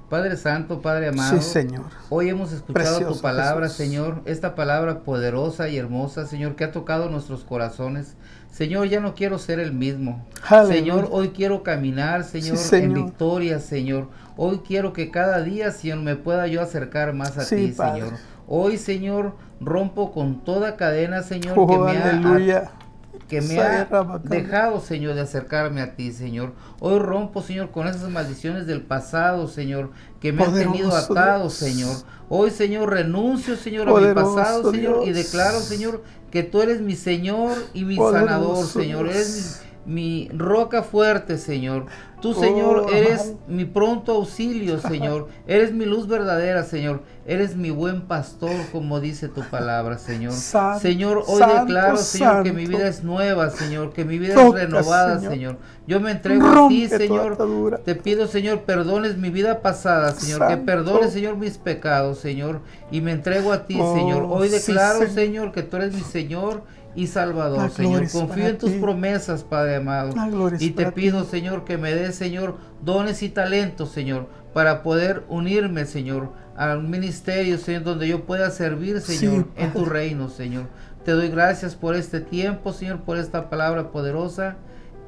[SPEAKER 2] Padre Santo, Padre amado,
[SPEAKER 1] sí, Señor.
[SPEAKER 2] Hoy hemos escuchado
[SPEAKER 1] Precioso,
[SPEAKER 2] tu palabra,
[SPEAKER 1] Jesús.
[SPEAKER 2] Señor, esta palabra poderosa y hermosa, Señor, que ha tocado nuestros corazones. Señor, ya no quiero ser el mismo.
[SPEAKER 1] Aleluya.
[SPEAKER 2] Señor, hoy quiero caminar, Señor,
[SPEAKER 1] Sí, Señor,
[SPEAKER 2] en victoria, Señor. Hoy quiero que cada día, Señor, me pueda yo acercar más a
[SPEAKER 1] sí,
[SPEAKER 2] ti,
[SPEAKER 1] Padre.
[SPEAKER 2] Señor. Hoy, Señor, rompo con toda cadena, Señor,
[SPEAKER 1] Oh,
[SPEAKER 2] que me ha
[SPEAKER 1] Rabacán.
[SPEAKER 2] dejado, Señor, de acercarme a ti, Señor. Hoy rompo, Señor, con esas maldiciones del pasado, Señor, que me han tenido
[SPEAKER 1] Poderoso
[SPEAKER 2] atado,
[SPEAKER 1] Dios.
[SPEAKER 2] Señor. Hoy, Señor, renuncio, Señor, a mi
[SPEAKER 1] Poderoso
[SPEAKER 2] pasado, Señor, y
[SPEAKER 1] Dios.
[SPEAKER 2] declaro, Señor, que tú eres mi Señor y mi
[SPEAKER 1] Poderoso
[SPEAKER 2] sanador, Señor.
[SPEAKER 1] Dios.
[SPEAKER 2] Eres mi roca fuerte, Señor. Tú, Señor,
[SPEAKER 1] Oh,
[SPEAKER 2] eres
[SPEAKER 1] amado.
[SPEAKER 2] mi pronto auxilio, Señor. Eres mi luz verdadera, Señor. Eres mi buen pastor, como dice tu palabra, Señor.
[SPEAKER 1] Santo,
[SPEAKER 2] Señor, hoy
[SPEAKER 1] santo,
[SPEAKER 2] declaro, Señor, que mi
[SPEAKER 1] santo.
[SPEAKER 2] vida es nueva, Señor, que mi vida
[SPEAKER 1] Toca,
[SPEAKER 2] es renovada,
[SPEAKER 1] Señor.
[SPEAKER 2] Señor. Yo me entrego a ti,
[SPEAKER 1] Rompe toda
[SPEAKER 2] Señor.
[SPEAKER 1] atadura.
[SPEAKER 2] Te pido, Señor, perdones mi vida pasada, Señor. Que
[SPEAKER 1] Santo.
[SPEAKER 2] perdones, Señor, mis pecados, Señor. Y me entrego a ti,
[SPEAKER 1] Oh,
[SPEAKER 2] Señor. Hoy
[SPEAKER 1] sí,
[SPEAKER 2] declaro,
[SPEAKER 1] Señor.
[SPEAKER 2] Señor, que tú eres mi Señor y Salvador,
[SPEAKER 1] La
[SPEAKER 2] Señor.
[SPEAKER 1] gloria es
[SPEAKER 2] Confío
[SPEAKER 1] para
[SPEAKER 2] en tus
[SPEAKER 1] ti.
[SPEAKER 2] promesas, Padre amado.
[SPEAKER 1] La gloria es
[SPEAKER 2] Y te
[SPEAKER 1] para
[SPEAKER 2] pido,
[SPEAKER 1] ti.
[SPEAKER 2] Señor, que me des, Señor, dones y talentos, Señor, para poder unirme, Señor, al ministerio, Señor, donde yo pueda servir, Señor,
[SPEAKER 1] Sí,
[SPEAKER 2] en tu
[SPEAKER 1] Padre.
[SPEAKER 2] reino, Señor. Te doy gracias por este tiempo, Señor, por esta palabra poderosa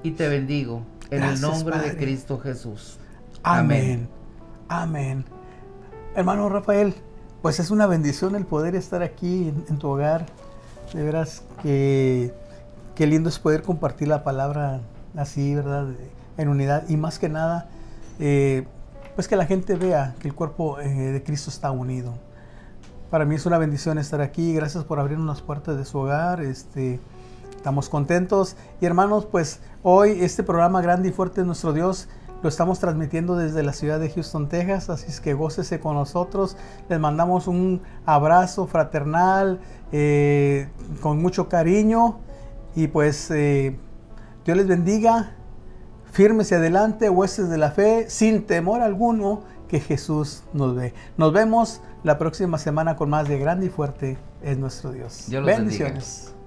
[SPEAKER 2] y te bendigo en el
[SPEAKER 1] Gracias,
[SPEAKER 2] nombre de
[SPEAKER 1] Padre.
[SPEAKER 2] Cristo Jesús.
[SPEAKER 1] Amén. Amén. Hermano Rafael, pues es una bendición el poder estar aquí en tu hogar. De veras que qué lindo es poder compartir la palabra así, ¿verdad? En unidad. Y más que nada, pues que la gente vea que el cuerpo de Cristo está unido. Para mí es una bendición estar aquí. Gracias por abrirnos las puertas de su hogar. Estamos contentos. Y hermanos, pues hoy este programa Grande y Fuerte es Nuestro Dios lo estamos transmitiendo desde la ciudad de Houston, Texas. Así es que gócese con nosotros. Les mandamos un abrazo fraternal con mucho cariño. Y pues Dios les bendiga. Fírmese adelante, huestes de la fe, sin temor alguno, que Jesús nos ve. Nos vemos la próxima semana con más de Grande y Fuerte es Nuestro Dios.
[SPEAKER 2] Dios los
[SPEAKER 1] Bendiciones.
[SPEAKER 2] bendiga.